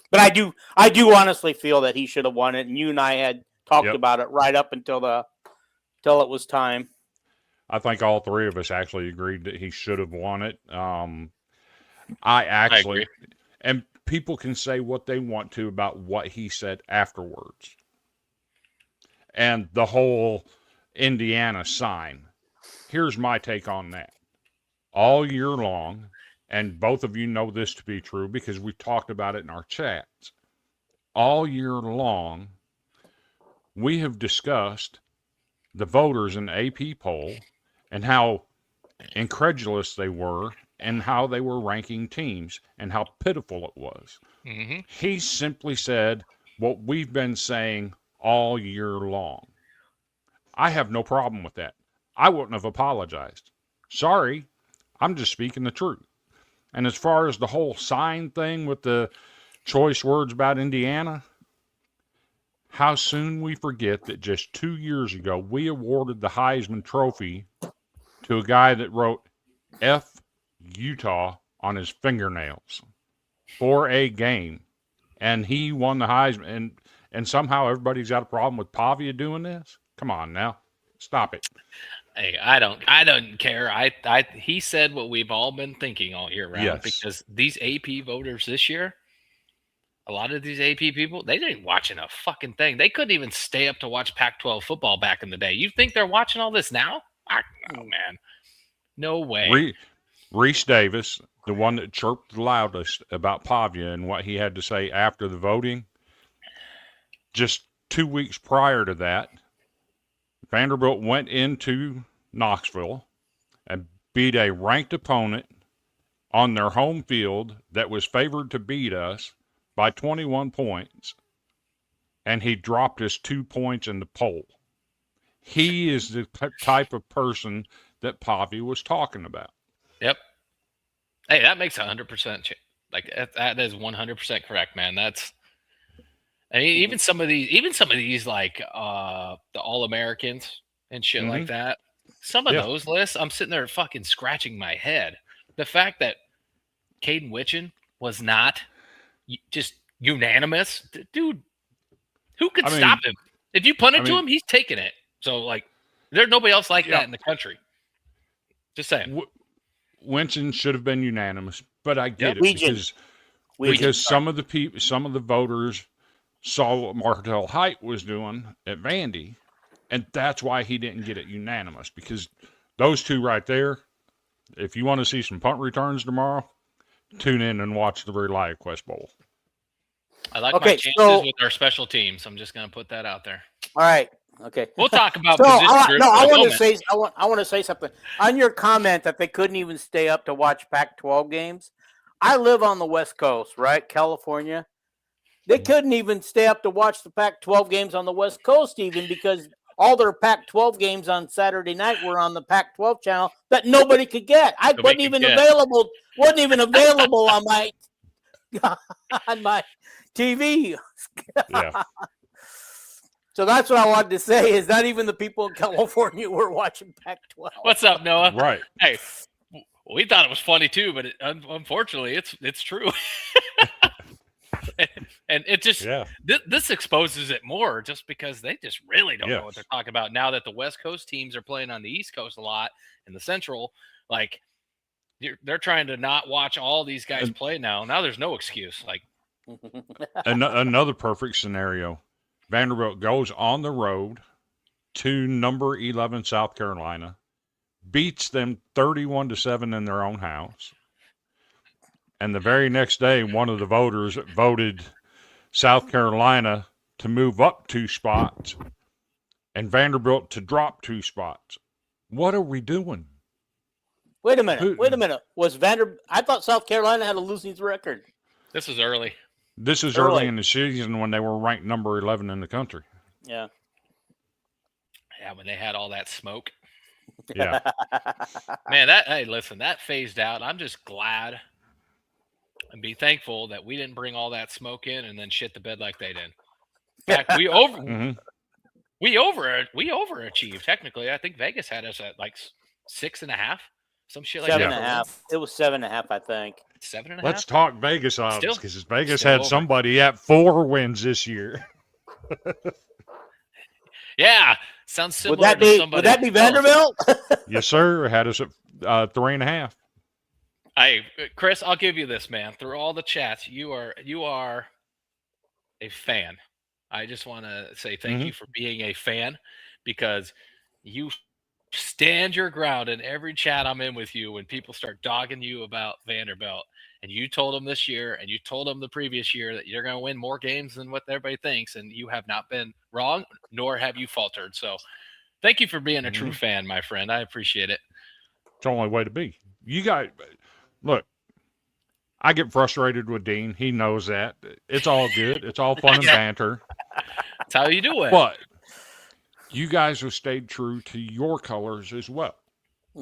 but I do honestly feel that he should have won it. And you and I had talked about it right up until it was time. I think all three of us actually agreed that he should have won it. I agree. And people can say what they want to about what he said afterwards. And the whole Indiana sign. Here's my take on that. All year long, and both of you know this to be true because we've talked about it in our chats. All year long, we have discussed the voters in the AP poll and how incredulous they were and how they were ranking teams and how pitiful it was. Mm-hmm. He simply said what we've been saying all year long. I have no problem with that. I wouldn't have apologized. Sorry, I'm just speaking the truth. And as far as the whole sign thing with the choice words about Indiana, how soon we forget that just 2 years ago, we awarded the Heisman Trophy to a guy that wrote F Utah on his fingernails for a game. And he won the Heisman. And somehow everybody's got a problem with Pavia doing this? Come on now. Stop it. Hey, I don't care. He said what we've all been thinking all year round because these AP voters this year, a lot of these AP people, they didn't watching a fucking thing. They couldn't even stay up to watch Pac-12 football back in the day. You think they're watching all this now? No, man. No way. Reese Davis, the one that chirped the loudest about Pavia and what he had to say after the voting, just 2 weeks prior to that, Vanderbilt went into Knoxville and beat a ranked opponent on their home field that was favored to beat us by 21 points, and he dropped us 2 points in the poll. He is the type of person that Pavia was talking about. Yep. Hey, that makes 100%. Like that is 100% correct, man. I mean, even some of these like the All-Americans and shit like that. Some of those lists, I'm sitting there fucking scratching my head. The fact that Caden Witchen was not just unanimous, dude. Who could stop him? If you punt it to him, he's taking it. So like, there's nobody else like that in the country. Just saying. Winston should have been unanimous, but I get it because some of the voters saw what Martell Hyde was doing at Vandy And that's why he didn't get it unanimous, because those two right there, if you want to see some punt returns tomorrow, tune in and watch the Relay Quest Bowl. I like my chances with our special teams. I'm just going to put that out there. All right. Okay. We'll talk about I want to say something on your comment that they couldn't even stay up to watch Pac-12 games. I live on the West Coast, right? California. They couldn't even stay up to watch the Pac-12 games on the West Coast, even because all their Pac-12 games on Saturday night were on the Pac-12 channel that nobody could get. Wasn't even available on my on my TV. Yeah. So that's what I wanted to say, is not even the people in California were watching Pac-12. What's up, Noah? Right. Hey, we thought it was funny too, but unfortunately, it's true. and it just this exposes it more, just because they just really don't know what they're talking about now that the West Coast teams are playing on the East Coast a lot, and the Central, like they're trying to not watch all these guys play now. Now there's no excuse. Like another perfect scenario. Vanderbilt goes on the road to number 11 South Carolina, beats them 31-7 in their own house. And the very next day, one of the voters voted South Carolina to move up 2 spots and Vanderbilt to drop 2 spots. What are we doing? Wait a minute. I thought South Carolina had a losing record. This is early. This is early in the season when they were ranked number 11 in the country. Yeah. Yeah, when they had all that smoke. Yeah. Man, listen, that phased out. I'm just glad and be thankful that we didn't bring all that smoke in and then shit the bed like they did. In fact, we overachieved. Technically, I think Vegas had us at like 6.5, some shit like 7.5. It was 7.5, I think. 7.5. Let's talk Vegas odds, because Vegas had somebody at 4 wins this year. Yeah, sounds similar to somebody. Would that be Vanderbilt? Yes, sir. Had us at 3.5. Chris, I'll give you this, man. Through all the chats, you are a fan. I just want to say thank you for being a fan, because you stand your ground in every chat I'm in with you when people start dogging you about Vanderbilt. And you told them this year, and you told them the previous year, that you're going to win more games than what everybody thinks, and you have not been wrong, nor have you faltered. So thank you for being a true fan, my friend. I appreciate it. It's the only way to be. You got look, I get frustrated with Dean. He knows that. It's all good. It's all fun and banter. That's how you do it. But you guys have stayed true to your colors as well.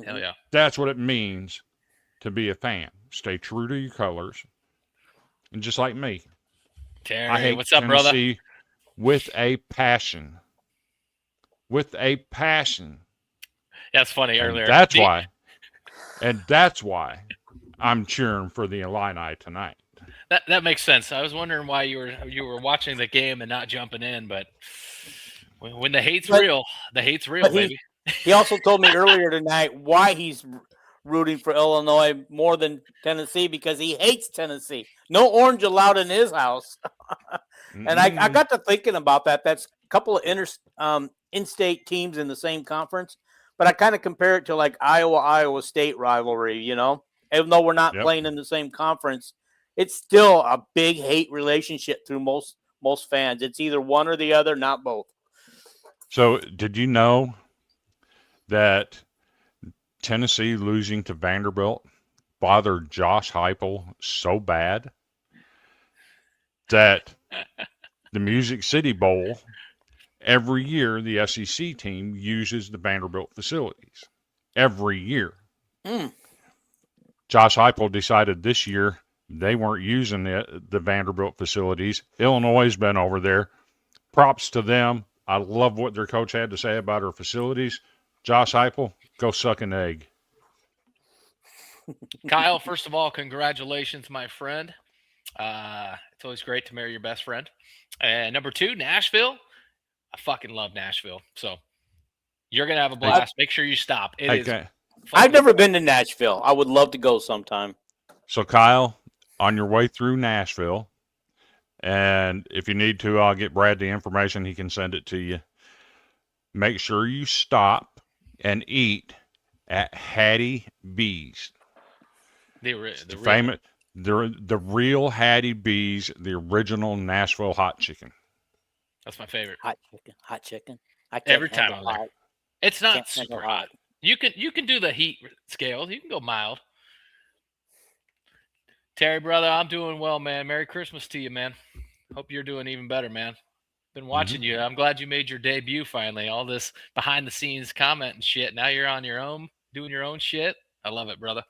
Hell yeah. That's what it means to be a fan. Stay true to your colors. And just like me. Terry, I hate what's up, Tennessee brother? with a passion. With a passion. That's funny earlier. That's why. And that's why I'm cheering for the Illini tonight. That makes sense. I was wondering why you were watching the game and not jumping in, but when the hate's real, the hate's real, baby. He also told me earlier tonight why he's rooting for Illinois more than Tennessee, because he hates Tennessee. No orange allowed in his house. And I got to thinking about that. That's a couple of in-state teams in the same conference. But I kind of compare it to like Iowa State rivalry, you know? Even though we're not playing in the same conference, it's still a big hate relationship through most fans. It's either one or the other, not both. So did you know that Tennessee losing to Vanderbilt bothered Josh Heupel so bad that the Music City Bowl, every year the SEC team uses the Vanderbilt facilities? Every year. Josh Heupel decided this year they weren't using the Vanderbilt facilities. Illinois has been over there. Props to them. I love what their coach had to say about our facilities. Josh Heupel, go suck an egg. Kyle, first of all, congratulations, my friend. It's always great to marry your best friend. And number 2, Nashville. I fucking love Nashville. So you're going to have a blast. Make sure you stop. I've never been to Nashville. I would love to go sometime. So, Kyle, on your way through Nashville, and if you need to, I'll get Brad the information. He can send it to you. make sure you stop and eat at Hattie B's. The famous, the real Hattie B's, the original Nashville hot chicken. That's my favorite. Hot chicken. I can't Every time handle I'm there. hot. It's not Can't super handle hot. You can do the heat scale. You can go mild. Terry, brother, I'm doing well, man. Merry Christmas to you, man. Hope you're doing even better, man. Been watching you. I'm glad you made your debut finally. All this behind the scenes comment and shit. Now you're on your own, doing your own shit. I love it, brother.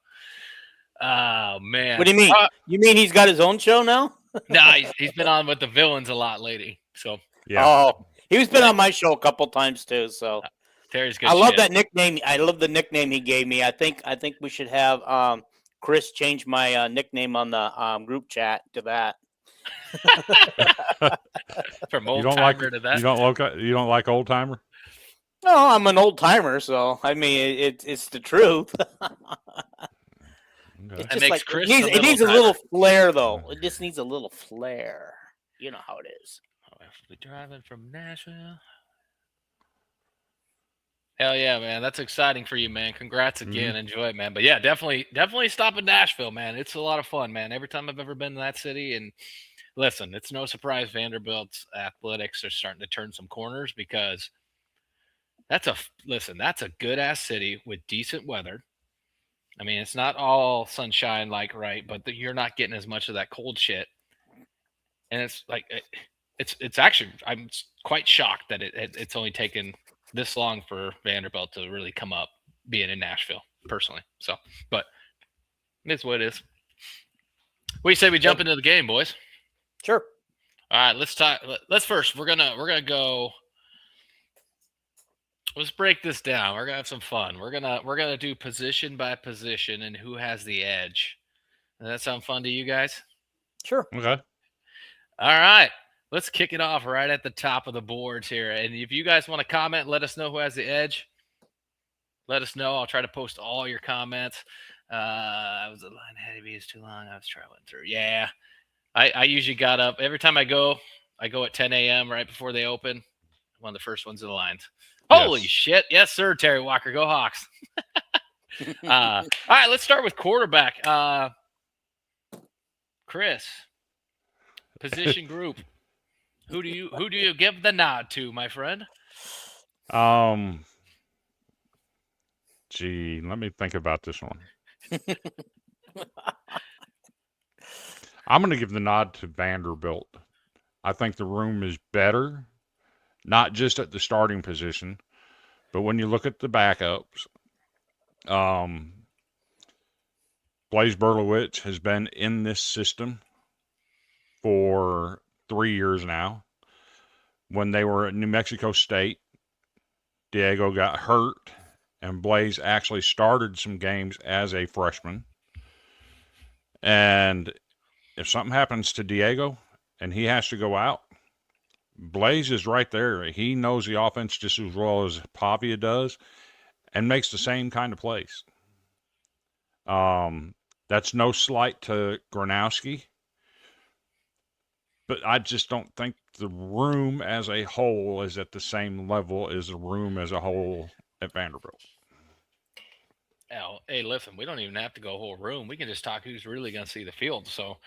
Oh man. What do you mean? You mean he's got his own show now? Nah, he's been on with the villains a lot lately. So yeah. Oh, he's been on my show a couple times too. So Terry's good. I love that nickname. I love the nickname he gave me. I think we should have Chris change my nickname on the group chat to that. From old timer to that. You don't like old timer? No, I'm an old timer, so I mean it's the truth. It's just like Chris it needs a little flair, though. It just needs a little flair. You know how it is. We're driving from Nashville. Hell yeah, man! That's exciting for you, man. Congrats again. Enjoy it, man. But yeah, definitely stop in Nashville, man. It's a lot of fun, man. Every time I've ever been to that city, and listen, it's no surprise Vanderbilt's athletics are starting to turn some corners because that's a good ass city with decent weather. I mean, it's not all sunshine, right, but you're not getting as much of that cold shit. And it's like, it's actually, I'm quite shocked that it's only taken this long for Vanderbilt to really come up being in Nashville, personally. So, but it's what it is. What do you say we jump into the game, boys? Sure. All right, let's talk. Let's first, we're gonna go. Let's break this down. We're gonna have some fun. We're gonna do position by position and who has the edge. Does that sound fun to you guys? Sure. Okay. All right. Let's kick it off right at the top of the boards here. And if you guys want to comment, let us know who has the edge. Let us know. I'll try to post all your comments. I was a line ahead of you. It's too long. I was traveling through. Yeah. I usually got up every time I go at 10 a.m. right before they open. One of the first ones in the lines. Holy shit. Yes, sir, Terry Walker. Go Hawks. All right, let's start with quarterback. Chris, position group. Who do you give the nod to, my friend? Gee, let me think about this one. I'm going to give the nod to Vanderbilt. I think the room is better, not just at the starting position, but when you look at the backups. Blaise Berlowitz has been in this system for 3 years now. When they were at New Mexico State, Diego got hurt, and Blaise actually started some games as a freshman. And if something happens to Diego and he has to go out, Blaise is right there. He knows the offense just as well as Pavia does and makes the same kind of plays. That's no slight to Gronowski, but I just don't think the room as a whole is at the same level as the room as a whole at Vanderbilt. Oh, hey, listen, we don't even have to go whole room. We can just talk who's really going to see the field. So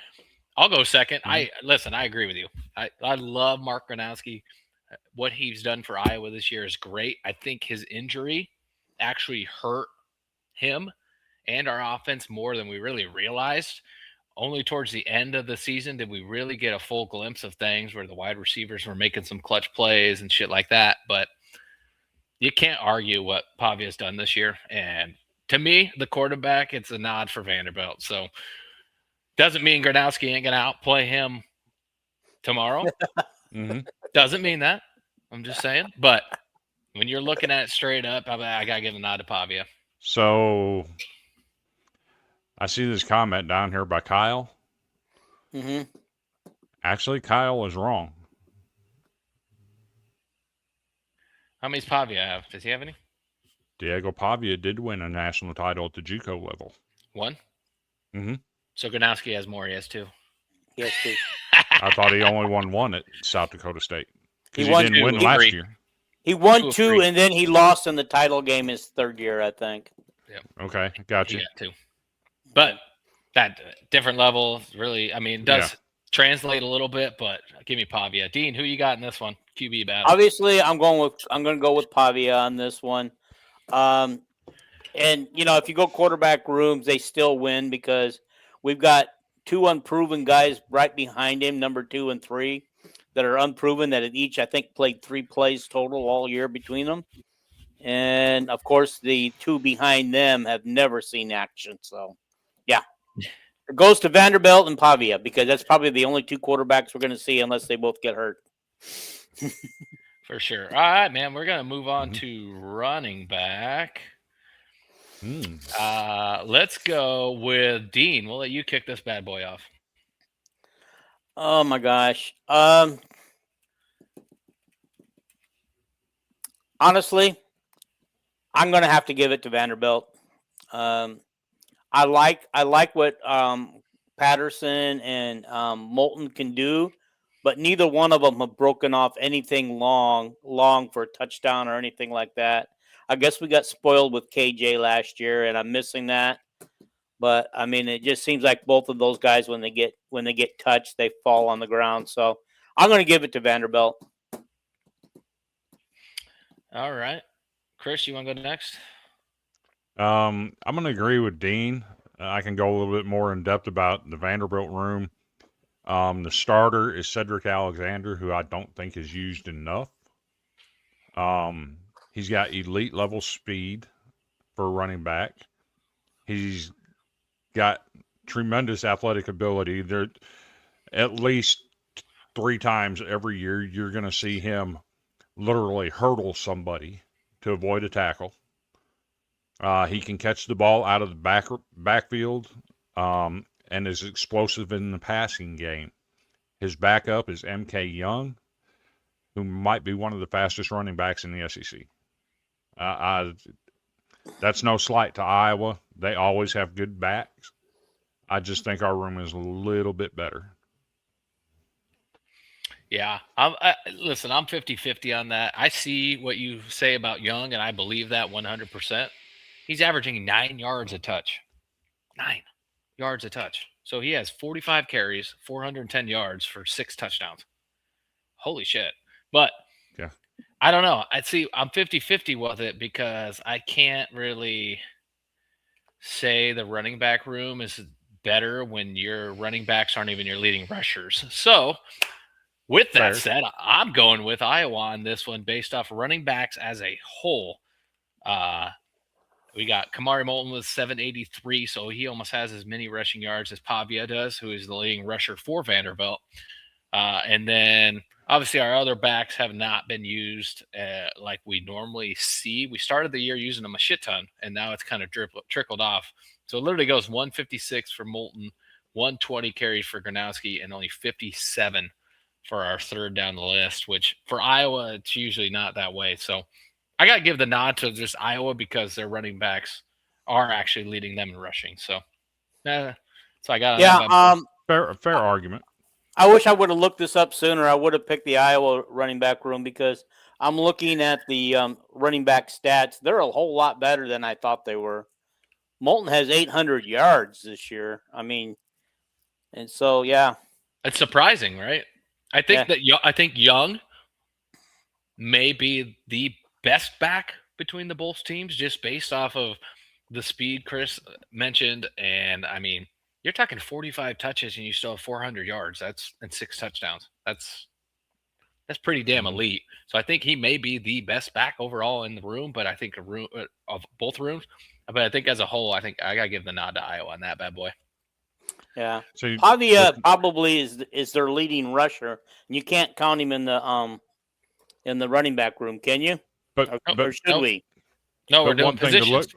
I'll go second. I agree with you. I love Mark Gronowski. What he's done for Iowa this year is great. I think his injury actually hurt him and our offense more than we really realized. Only towards the end of the season did we really get a full glimpse of things where the wide receivers were making some clutch plays and shit like that. But you can't argue what Pavia's done this year. And to me, the quarterback, it's a nod for Vanderbilt. So doesn't mean Gronowski ain't going to outplay him tomorrow. Doesn't mean that. I'm just saying. But when you're looking at it straight up, I got to give a nod to Pavia. So I see this comment down here by Kyle. Actually, Kyle is wrong. How many's Pavia have? Does he have any? Diego Pavia did win a national title at the JUCO level. One? So Gronowski has more. He has two. He has two. I thought he only won one at South Dakota State. Because he didn't win last year. He won 2 of 2, 3. and then he lost in the title game his third year, I think. Okay, gotcha. He got 2. But that different level, really, I mean, does translate a little bit, but give me Pavia. Dean, who you got in this one? QB battle. Obviously, I'm going to go with Pavia on this one. And if you go quarterback rooms, they still win because we've got 2 unproven guys right behind him, number 2 and 3, that are unproven, that each, I think, played 3 plays total all year between them. And, of course, the 2 behind them have never seen action. So, yeah. It goes to Vanderbilt and Pavia because that's probably the only 2 quarterbacks we're going to see unless they both get hurt. For sure. All right, man. We're going to move on to running back. Let's go with Dean. We'll let you kick this bad boy off. Oh, my gosh. Honestly, I'm going to have to give it to Vanderbilt. I like what Patterson and Moulton can do, but neither one of them have broken off anything long for a touchdown or anything like that. I guess we got spoiled with KJ last year, and I'm missing that. But I mean, it just seems like both of those guys, when they get touched, they fall on the ground. So I'm going to give it to Vanderbilt. All right, Chris, you want to go next? I'm going to agree with Dean. I can go a little bit more in depth about the Vanderbilt room. The starter is Cedric Alexander, who I don't think is used enough. He's got elite level speed for a running back. He's got tremendous athletic ability. There, at least 3 times every year, you're going to see him literally hurdle somebody to avoid a tackle. He can catch the ball out of the backfield and is explosive in the passing game. His backup is M.K. Young, who might be one of the fastest running backs in the SEC. That's no slight to Iowa. They always have good backs. I just think our room is a little bit better. Yeah. Listen, I'm 50-50 on that. I see what you say about Young, and I believe that 100%. He's averaging 9 yards a touch. 9 yards a touch. So he has 45 carries, 410 yards for 6 touchdowns. Holy shit. But yeah, I don't know. I'm 50-50 with it because I can't really say the running back room is better when your running backs aren't even your leading rushers. So with that said, I'm going with Iowa on this one based off running backs as a whole. We got Kamari Moulton with 783, so he almost has as many rushing yards as Pavia does, who is the leading rusher for Vanderbilt. And then, obviously, our other backs have not been used like we normally see. We started the year using them a shit ton, and now it's kind of trickled off. So it literally goes 156 for Moulton, 120 carries for Gronowski, and only 57 for our third down the list, which for Iowa, it's usually not that way. So I got to give the nod to just Iowa because their running backs are actually leading them in rushing. So I got fair argument. I wish I would have looked this up sooner. I would have picked the Iowa running back room because I'm looking at the running back stats. They're a whole lot better than I thought they were. Moulton has 800 yards this year. I mean, and so, yeah. It's surprising, right? I think Young may be the best back between the both teams just based off of the speed Chris mentioned. And, I mean, you're talking 45 touches and you still have 400 yards. That's and 6 touchdowns. That's pretty damn elite. So I think he may be the best back overall in the room, but I think a room of both rooms. But I think as a whole, I think I got to give the nod to Iowa on that bad boy. Yeah. So Pavia probably is their leading rusher. And you can't count him in the running back room, can you? Or should we? No, we're doing positions.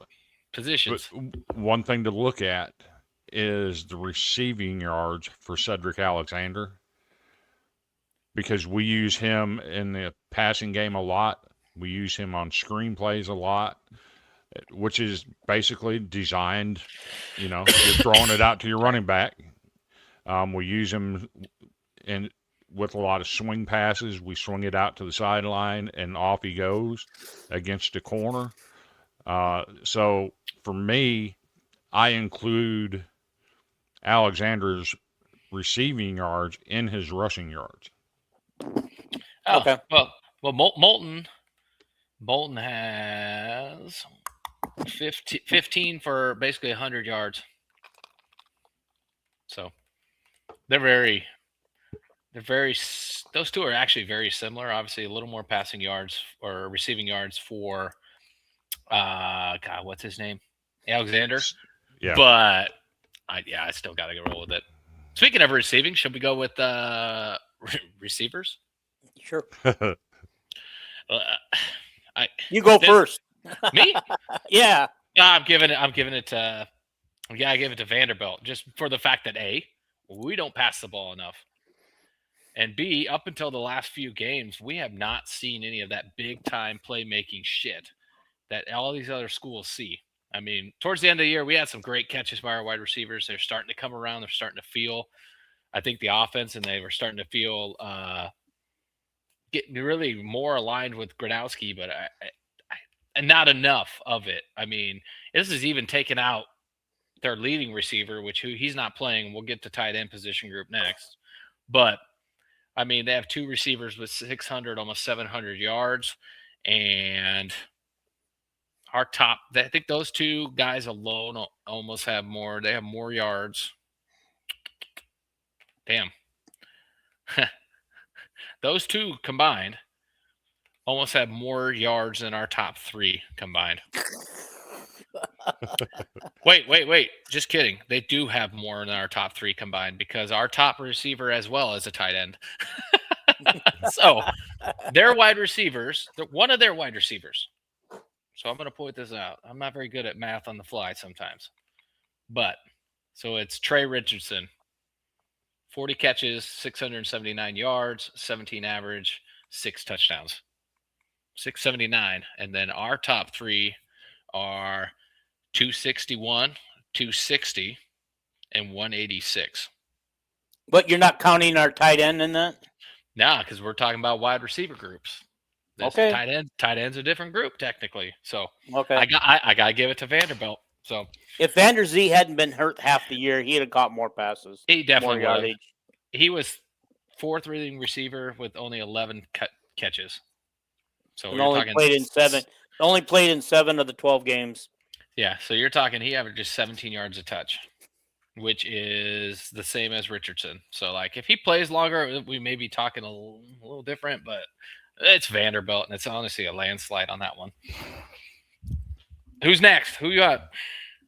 But one thing to look at is the receiving yards for Cedric Alexander, because we use him in the passing game a lot. We use him on screenplays a lot, which is basically designed, you're throwing it out to your running back. We use him with a lot of swing passes. We swing it out to the sideline, and off he goes against the corner. So for me, I include Alexander's receiving yards in his rushing yards. Oh, Okay. Well, Bolton has 15 for basically 100 yards. So those two are actually very similar. Obviously, a little more passing yards or receiving yards for, God, what's his name? Alexander. Yeah. But I still got to roll with it. Speaking of receiving, should we go with receivers? Sure. You go first. Me? Yeah. I'm giving it to I give it to Vanderbilt just for the fact that A, we don't pass the ball enough. And B, up until the last few games, we have not seen any of that big time playmaking shit that all these other schools see. I mean, towards the end of the year, we had some great catches by our wide receivers. They're starting to come around. They're starting to feel, I think, the offense, and they were starting to feel getting really more aligned with Gradowski, but and not enough of it. I mean, this is even taking out their leading receiver, he's not playing. We'll get to tight end position group next. But, I mean, they have two receivers with 600, almost 700 yards, and our top, I think those two guys alone almost have more. They have more yards. Damn. Those two combined almost have more yards than our top three combined. Wait. Just kidding. They do have more than our top three combined because our top receiver as well is a tight end. So their wide receivers, one of their wide receivers. So I'm going to point this out. I'm not very good at math on the fly sometimes. But, so it's Trey Richardson. 40 catches, 679 yards, 17 average, 6 touchdowns. 679. And then our top three are 261, 260, and 186. But you're not counting our tight end in that? No, because we're talking about wide receiver groups. Okay. Tight end's a different group technically. So okay, I got to give it to Vanderbilt. So if Vander Z hadn't been hurt half the year, he'd have caught more passes. He definitely more would. He was fourth leading receiver with only 11 catches. So and only played in 7. Only played in 7 of the 12 games. Yeah, so you're talking he averages 17 yards a touch, which is the same as Richardson. So like if he plays longer, we may be talking a little different, but it's Vanderbilt, and it's honestly a landslide on that one. Who's next? Who you got?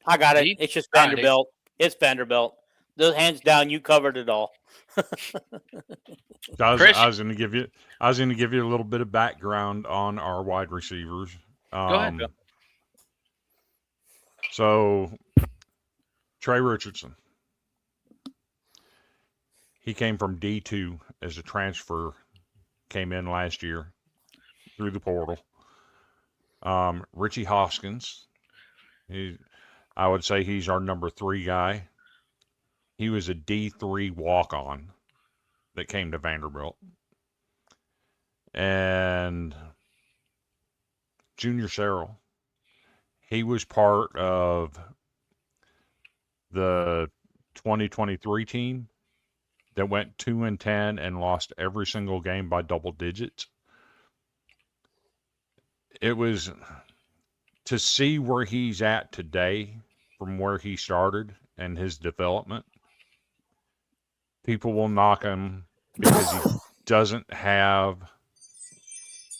I got it. It's just Vanderbilt. It's Vanderbilt. The hands down, you covered it all. I was going to give you a little bit of background on our wide receivers. Go ahead. So, Trey Richardson. He came from D2 as a transfer. Came in last year through the portal. Richie Hoskins, I would say he's our number 3 guy. He was a D3 walk-on that came to Vanderbilt. And Junior Searle, he was part of the 2023 team that went 2-10 and lost every single game by double digits. It was to see where he's at today from where he started and his development. People will knock him because he doesn't have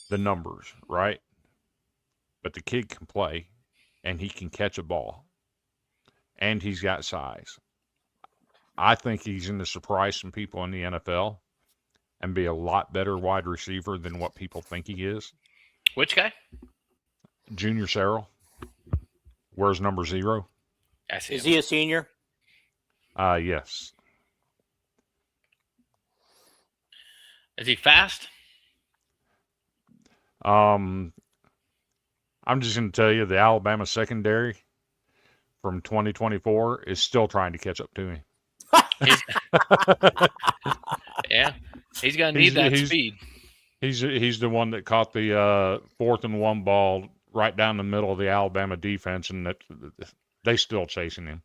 the numbers, right? But the kid can play and he can catch a ball and he's got size. I think he's going to surprise some people in the NFL and be a lot better wide receiver than what people think he is. Which guy? Junior Searle. Where's number 0? I see. Is he a senior? Yes. Is he fast? I'm just going to tell you the Alabama secondary from 2024 is still trying to catch up to him. Yeah. He's going to need that speed. He's the one that caught the 4th and 1 ball right down the middle of the Alabama defense, and that they still chasing him.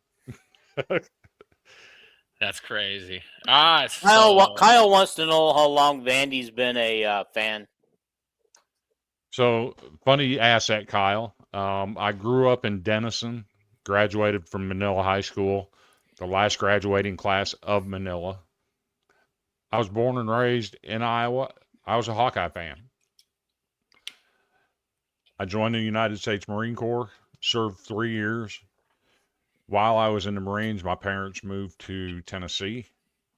That's crazy. Kyle wants to know how long Vandy's been a fan. So funny you ask that, Kyle. I grew up in Denison, graduated from Manila High School, the last graduating class of Manila. I was born and raised in Iowa. I was a Hawkeye fan. I joined the United States Marine Corps, served 3 years. While I was in the Marines, my parents moved to Tennessee.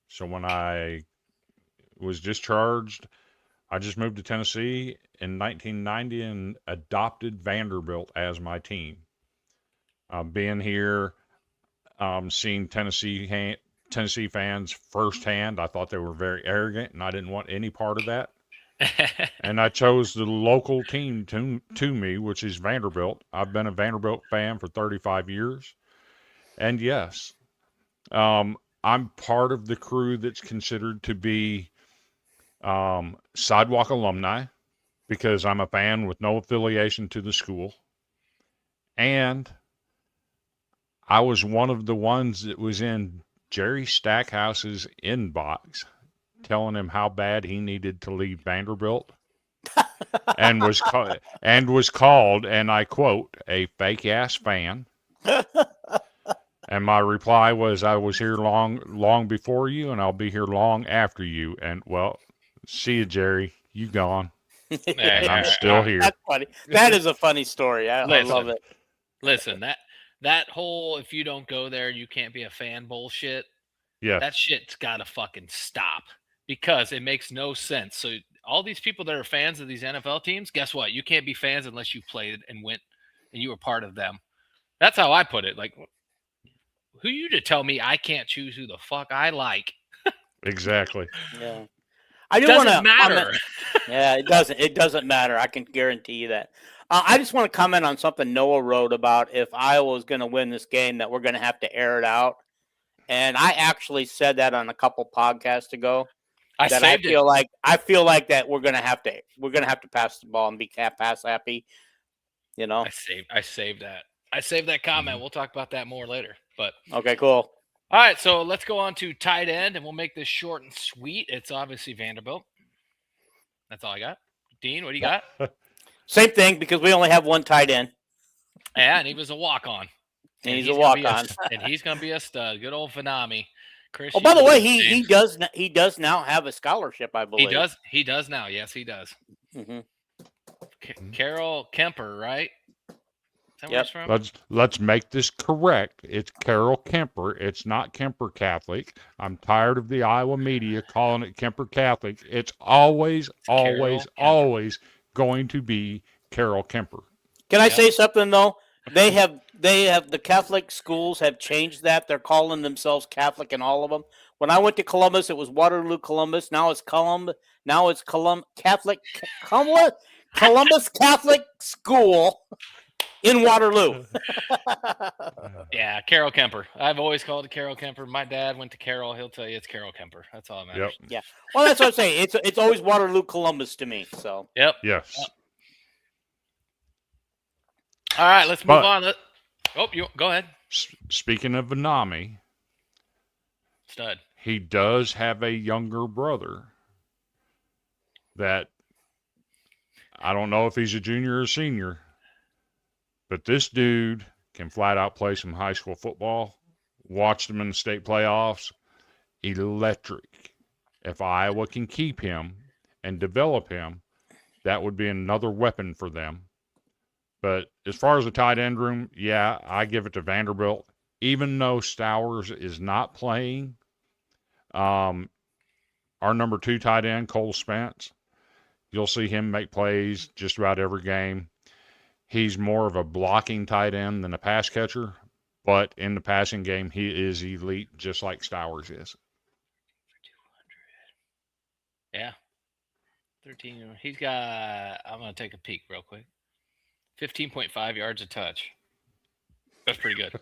So when I was discharged, I just moved to Tennessee in 1990 and adopted Vanderbilt as my team. Being here, seeing Tennessee fans firsthand, I thought they were very arrogant, and I didn't want any part of that. And I chose the local team to me, which is Vanderbilt. I've been a Vanderbilt fan for 35 years. And yes, I'm part of the crew that's considered to be sidewalk alumni because I'm a fan with no affiliation to the school. And I was one of the ones that was in Jerry Stackhouse's inbox telling him how bad he needed to leave Vanderbilt and was called, and I quote, a fake ass fan. And my reply was, I was here long before you, and I'll be here long after you. And, well, see you, Jerry. You gone. And I'm still here. That's funny. That is a funny story. I love it. Listen, that whole if you don't go there, you can't be a fan bullshit. Yeah. That shit's got to fucking stop because it makes no sense. So all these people that are fans of these NFL teams, guess what? You can't be fans unless you played and went and you were part of them. That's how I put it. Like, who you to tell me I can't choose who the fuck I like? Exactly. Yeah. I do want to matter. Yeah, it doesn't. It doesn't matter. I can guarantee you that. I just want to comment on something Noah wrote about if Iowa was going to win this game, that we're going to have to air it out. And I actually said that on a couple podcasts ago. I feel like that we're going to have to pass the ball and be pass happy. You know. I saved that. I saved that comment. We'll talk about that more later. But okay, cool. All right, so let's go on to tight end, and we'll make this short and sweet. It's obviously Vanderbilt. That's all I got. Dean, what do you got? Same thing, because we only have one tight end. Yeah, and he was a walk-on. And he's a walk-on. And he's going to be a stud. Good old Vanami. Chris. Oh, by the way, he does now have a scholarship, I believe. He does now. Yes, he does. Mm-hmm. Carol Kemper, right? Yep. Let's make this correct. It's Carol Kemper. It's not Kemper Catholic. I'm tired of the Iowa media calling it Kemper Catholic. It's always going to be Carol Kemper. Can I say something though? They have the Catholic schools have changed that. They're calling themselves Catholic in all of them. When I went to Columbus, it was Waterloo Columbus. Now it's Columbus Catholic School. In Waterloo. Yeah, Carol Kemper. I've always called it Carol Kemper. My dad went to Carol. He'll tell you it's Carol Kemper. That's all that matters. Yep. Yeah. Well, that's what I'm saying. It's always Waterloo Columbus to me. So. Yep. Yes. Yep. All right, let's move on. You go ahead. Speaking of Vanami, stud. He does have a younger brother that I don't know if he's a junior or senior. But this dude can flat out play some high school football. Watched him in the state playoffs. Electric. If Iowa can keep him and develop him, that would be another weapon for them. But as far as the tight end room, yeah, I give it to Vanderbilt. Even though Stowers is not playing, our number 2 tight end, Cole Spence, you'll see him make plays just about every game. He's more of a blocking tight end than a pass catcher, but in the passing game, he is elite, just like Stowers is. Yeah. 13. He's got, I'm going to take a peek real quick. 15.5 yards a touch. That's pretty good.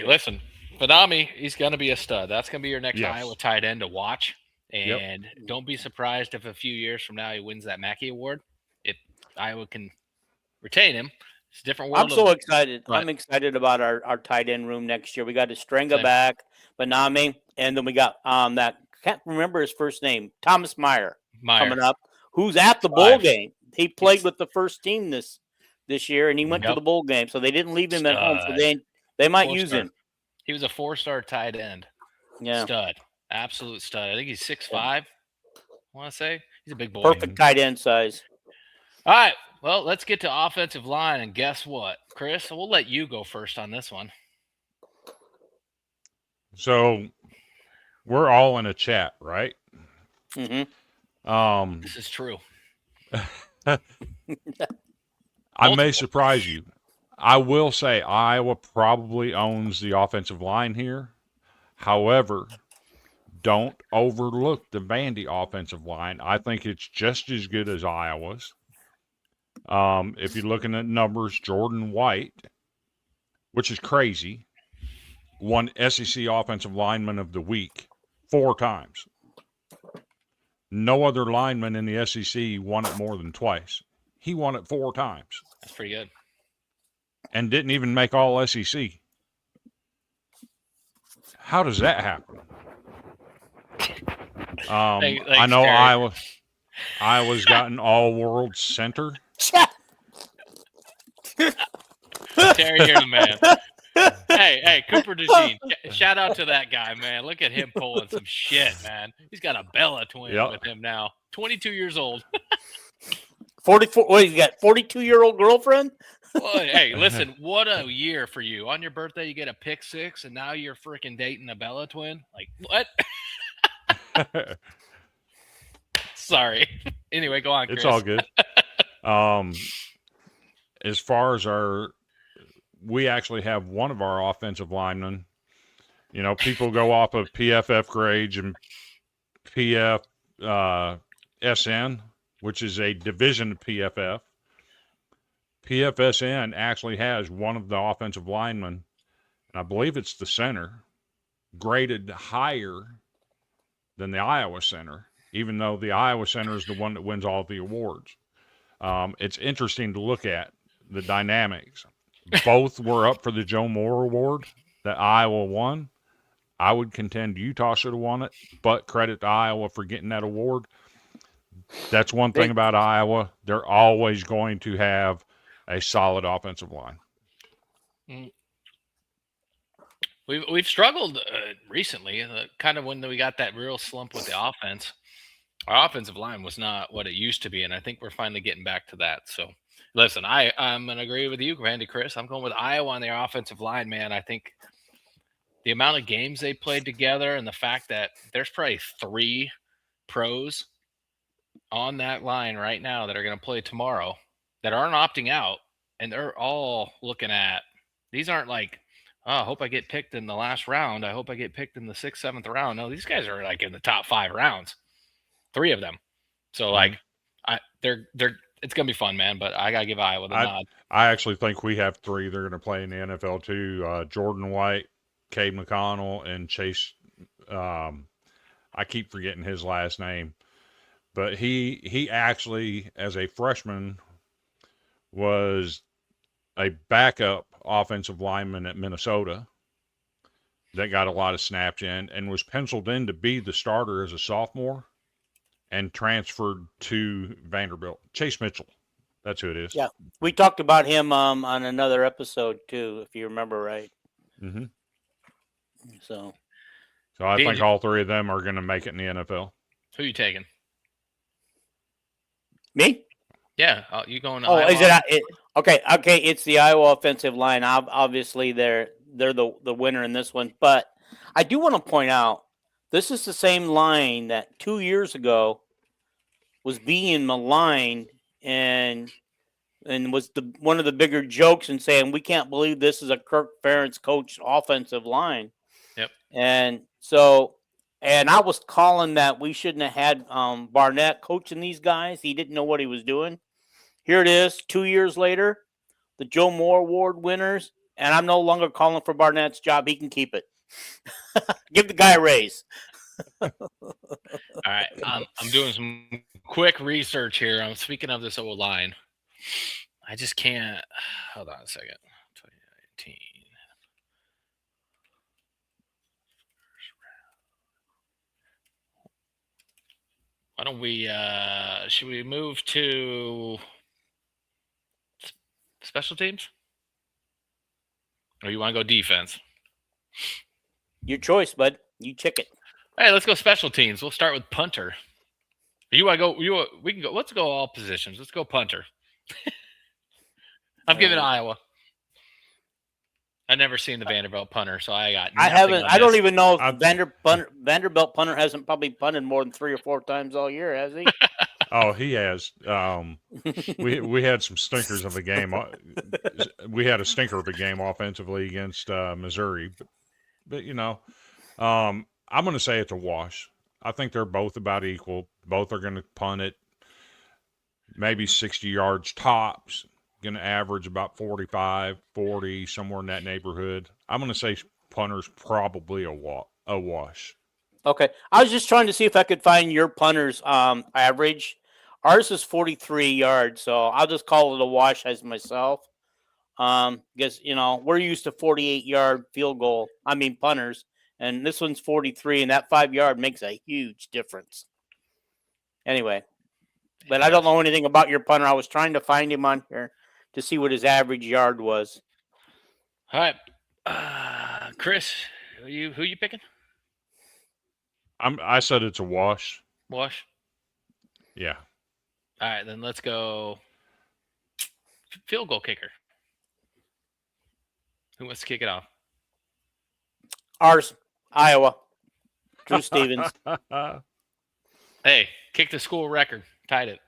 Listen, Vanami, he's going to be a stud. That's going to be your next Iowa tight end to watch. And don't be surprised if a few years from now he wins that Mackey Award. If Iowa can retain him, it's a different world. I'm so excited. I'm excited about our tight end room next year. We got Estrenga back, Banami, and then we got that, can't remember his first name, Thomas Meyer. Coming up, who's at the bowl game. He played with the first team this year, and he went to the bowl game, so they didn't leave him at home. So they might use him. He was a 4-star tight end. Yeah, stud, absolute stud. I think he's 6'5". I want to say he's a big boy. Perfect tight end size. All right, well, let's get to offensive line, and guess what, Chris? We'll let you go first on this one. So we're all in a chat, right? Mm-hmm. This is true. I may surprise you. I will say Iowa probably owns the offensive line here. However, don't overlook the Vandy offensive line. I think it's just as good as Iowa's. If you're looking at numbers, Jordan White, which is crazy, won SEC Offensive Lineman of the Week 4 times. No other lineman in the SEC won it more than twice. He won it 4 times. That's pretty good. And didn't even make all SEC. How does that happen? I know Iowa's got an all-world center. Terry, you're the man. Hey, Cooper DeJean. Shout out to that guy, man. Look at him pulling some shit, man. He's got a Bella twin with him now. 22 years old. 44. What, he's got 42-year-old girlfriend? Well, hey, listen, what a year for you. On your birthday, you get a pick 6, and now you're freaking dating a Bella twin? Like, what? Sorry. Anyway, go on, Chris. It's all good. As far as we actually have one of our offensive linemen. You know, people go off of PFF grades and PFSN, which is a division of PFF. PFSN actually has one of the offensive linemen, and I believe it's the center, graded higher than the Iowa center, even though the Iowa center is the one that wins all the awards. It's interesting to look at the dynamics. Both were up for the Joe Moore Award that Iowa won. I would contend Utah should have won it, but credit to Iowa for getting that award. That's one thing about Iowa. They're always going to have a solid offensive line. We've struggled recently, kind of when we got that real slump with the offense. Our offensive line was not what it used to be, and I think we're finally getting back to that. So, listen, I'm going to agree with you, Vandy Chris. I'm going with Iowa on their offensive line, man. I think the amount of games they played together and the fact that there's probably 3 pros on that line right now that are going to play tomorrow that aren't opting out, and they're all looking at – these aren't like, oh, I hope I get picked in the last round. I hope I get picked in the 6th, 7th round. No, these guys are like in the top 5 rounds, 3 of them. So, like, they're it's going to be fun, man, but I got to give Iowa the nod. I actually think we have 3 that are going to play in the NFL too. Jordan White, Cade McConnell, and Chase. I keep forgetting his last name. But he actually, as a freshman, was a backup offensive lineman at Minnesota that got a lot of snaps in and was penciled in to be the starter as a sophomore and transferred to Vanderbilt. Chase Mitchell. That's who it is. Yeah. We talked about him on another episode, too, if you remember right. Mm-hmm. So I think all 3 of them are going to make it in the NFL. Who are you taking? Me? Yeah, you going to Iowa? Iowa? Is it okay, it's the Iowa offensive line. Obviously, they're the winner in this one. But I do want to point out, this is the same line that 2 years ago was being maligned and was one of the bigger jokes and saying, we can't believe this is a Kirk Ferentz coached offensive line. Yep. And so... And I was calling that we shouldn't have had Barnett coaching these guys. He didn't know what he was doing. Here it is, 2 years later, the Joe Moore Award winners, and I'm no longer calling for Barnett's job. He can keep it. Give the guy a raise. All right, I'm doing some quick research here. I'm speaking of this old line. I just can't. Hold on a second. 2019. Why don't we? Should we move to special teams, or you want to go defense? Your choice, bud. You check it. Hey, let's go special teams. We'll start with punter. You want to go? We can go. Let's go all positions. Let's go punter. I'm giving Iowa. I've never seen the Vanderbilt punter, so I got. I haven't. I don't even know if Vanderbilt punter hasn't probably punted more than 3 or 4 times all year, has he? Oh, he has. We had some stinkers of a game. We had a stinker of a game offensively against Missouri, but I'm going to say it's a wash. I think they're both about equal. Both are going to punt it, maybe 60 yards tops. Going to average about 45, 40, somewhere in that neighborhood. I'm going to say punter's probably a wash. Okay. I was just trying to see if I could find your punter's average. Ours is 43 yards, so I'll just call it a wash as myself. Because, we're used to 48-yard punters, and this one's 43, and that 5-yard makes a huge difference. Anyway, but I don't know anything about your punter. I was trying to find him on here to see what his average yard was. All right, Chris, who you picking? I said it's a wash. Wash. Yeah. All right, then let's go field goal kicker. Who wants to kick it off? Ours, Iowa. Drew Stevens. Hey, kicked the school record, tied it.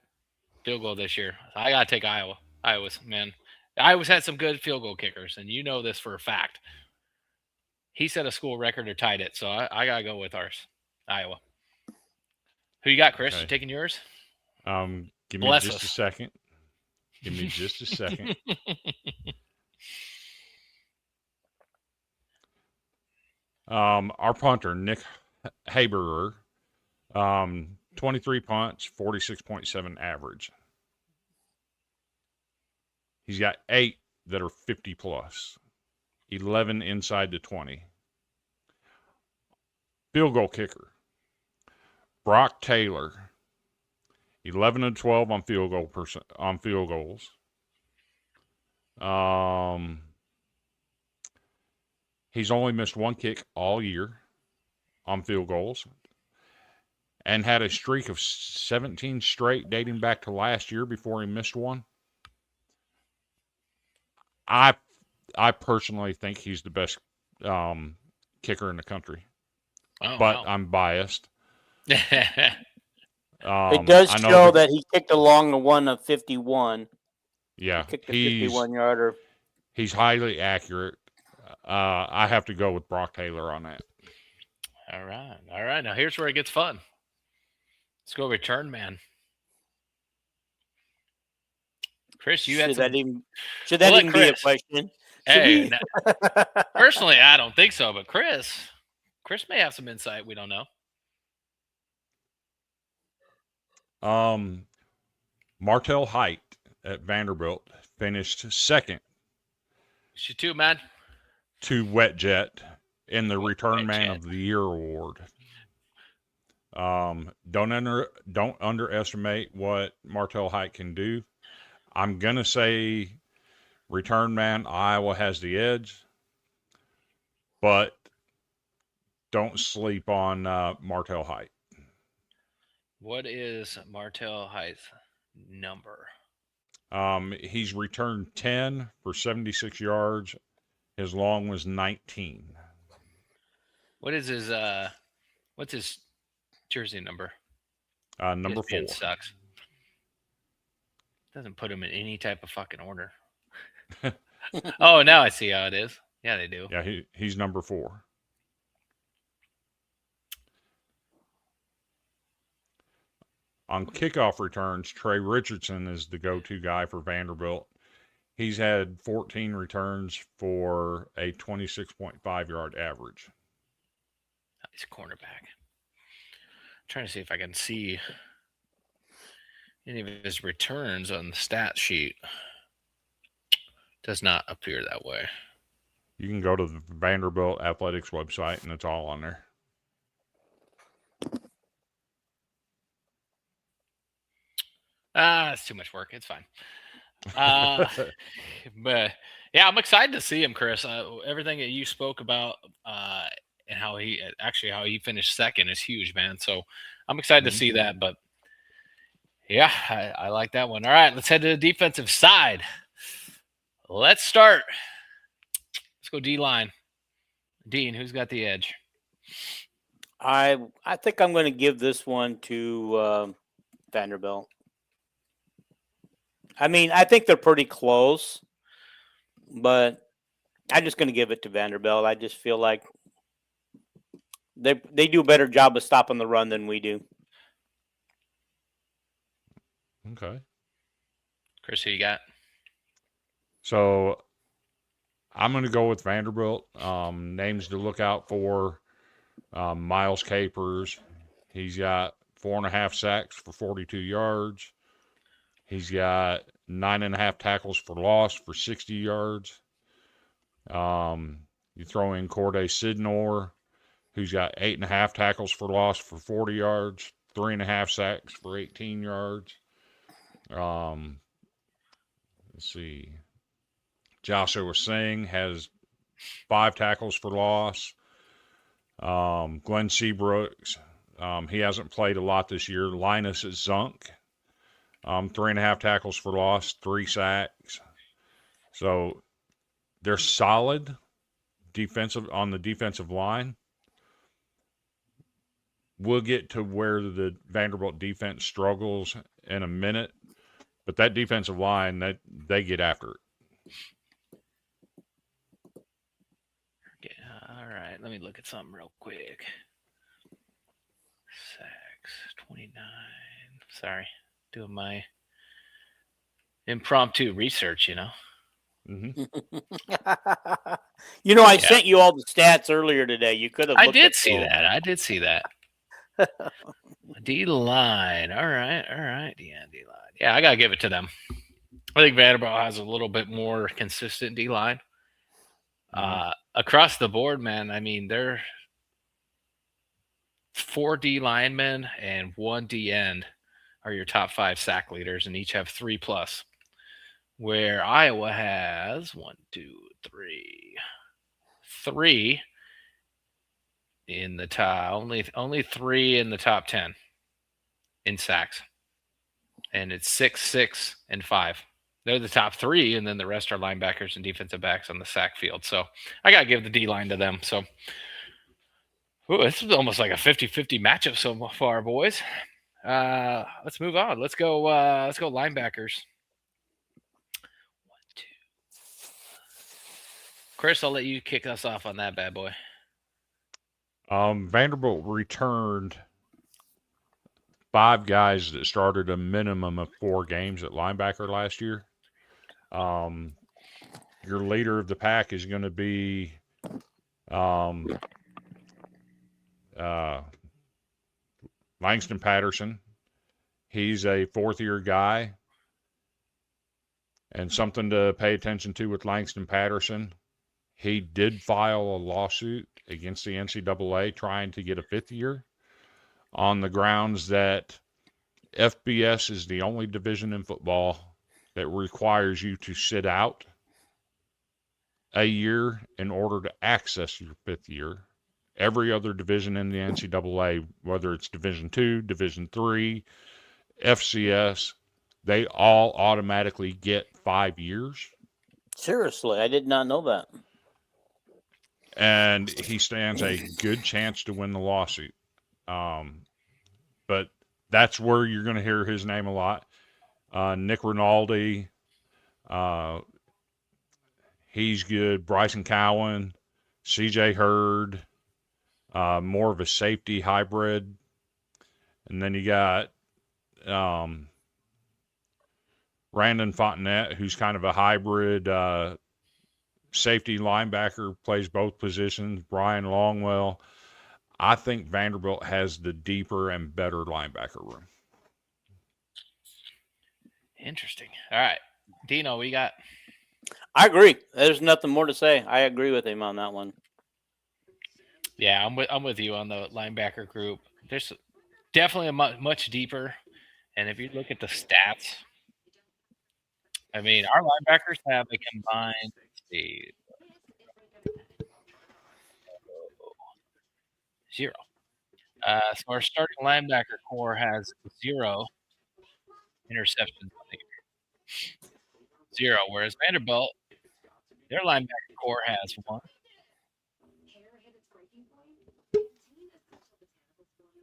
Field goal this year. I gotta take Iowa. Iowa's had some good field goal kickers, and you know this for a fact. He set a school record or tied it, so I gotta go with ours, Iowa. Who you got, Chris? Okay. You taking yours? Give me just a second. Give me just a second. Our punter, Nick Haberer, 23 punts, 46.7 average. He's got 8 that are 50 plus, 11 inside the 20. Field goal kicker, Brock Taylor, 11 and 12 on field goals. He's only missed 1 kick all year on field goals, and had a streak of 17 straight dating back to last year before he missed one. I personally think he's the best kicker in the country, but wow. I'm biased. It does show that he kicked along the one of 51. Yeah, he kicked a 51-yarder. He's highly accurate. I have to go with Brock Taylor on that. All right. Now here's where it gets fun. Let's go return man. Chris, you had should that even be a question? Hey, personally, I don't think so, but Chris may have some insight we don't know. Martell Hyde at Vanderbilt finished second. You too, man. To Wet Jet in the Return Man of the Year award. Don't underestimate what Martell Hyde can do. I'm gonna say Return Man, Iowa has the edge, but don't sleep on Martell Hyde. What is Martell Hyde's number? He's returned 10 for 76 yards. His long was 19. What is his what's his jersey number? Number 4. Sucks. Doesn't put him in any type of fucking order. Oh, now I see how it is. Yeah, they do. Yeah, he's number 4. On kickoff returns, Trey Richardson is the go-to guy for Vanderbilt. He's had 14 returns for a 26.5-yard average. He's a cornerback. trying to see if I can see any of his returns on the stat sheet. Does not appear that way. You can go to the Vanderbilt Athletics website, and it's all on there. It's too much work. It's fine. But yeah, I'm excited to see him, Chris. Everything that you spoke about and how he finished second is huge, man. So I'm excited to see that. But yeah, I like that one. All right, let's head to the defensive side. Let's start. Let's go D-line. Dean, who's got the edge? I think I'm going to give this one to Vanderbilt. I mean, I think they're pretty close, but I'm just going to give it to Vanderbilt. I just feel like they do a better job of stopping the run than we do. Okay. Chris, who you got? So I'm going to go with Vanderbilt. Names to look out for: Miles Capers. He's got 4.5 sacks for 42 yards. He's got 9.5 tackles for loss for 60 yards. You throw in Corday Sidnor, who's got 8.5 tackles for loss for 40 yards, 3.5 sacks for 18 yards. Let's see. Joshua Singh has 5 tackles for loss. Glenn Seabrooks, he hasn't played a lot this year. Linus Zunk, 3.5 tackles for loss, 3 sacks. So they're solid on the defensive line. We'll get to where the Vanderbilt defense struggles in a minute, but that defensive line, they get after it. Okay, all right, let me look at something real quick. Sacks, 29. Sorry, doing my impromptu research, Mm-hmm. I sent you all the stats earlier today. You could have. I did see that. D-line. All right. Yeah, D-line. Yeah, I got to give it to them. I think Vanderbilt has a little bit more consistent D-line. Across the board, man, I mean, they're 4 D linemen and 1 D end are your top 5 sack leaders, and each have 3+. Where Iowa has 3 in the top, only 3 in the top 10 in sacks, and it's 6, 6, and 5. They're the top 3, and then the rest are linebackers and defensive backs on the sack field. So I gotta give the D line to them. So this is almost like a 50-50 matchup so far, boys. Let's move on. Let's go linebackers. Chris, I'll let you kick us off on that bad boy. Vanderbilt returned 5 guys that started a minimum of 4 games at linebacker last year. Your leader of the pack is going to be Langston Patterson. He's a 4th-year guy. And something to pay attention to with Langston Patterson, he did file a lawsuit against the NCAA trying to get a 5th year on the grounds that FBS is the only division in football that requires you to sit out a year in order to access your 5th year. Every other division in the NCAA, whether it's Division II, Division III, FCS, they all automatically get 5 years. Seriously, I did not know that. And he stands a good chance to win the lawsuit. But that's where you're going to hear his name a lot. Nick Rinaldi, he's good. Bryson Cowan, CJ Hurd, more of a safety hybrid. And then you got Brandon Fontenette, who's kind of a hybrid safety linebacker, plays both positions. Brian Longwell. I think Vanderbilt has the deeper and better linebacker room. Interesting. All right, Dino, we got. I agree. There's nothing more to say. I agree with him on that one. Yeah, I'm with you on the linebacker group. There's definitely a much deeper, and if you look at the stats, I mean, our linebackers have a combined. Let's see, 0. So our starting linebacker core has 0 interceptions on the year. 0. Whereas Vanderbilt, their linebacker core has 1.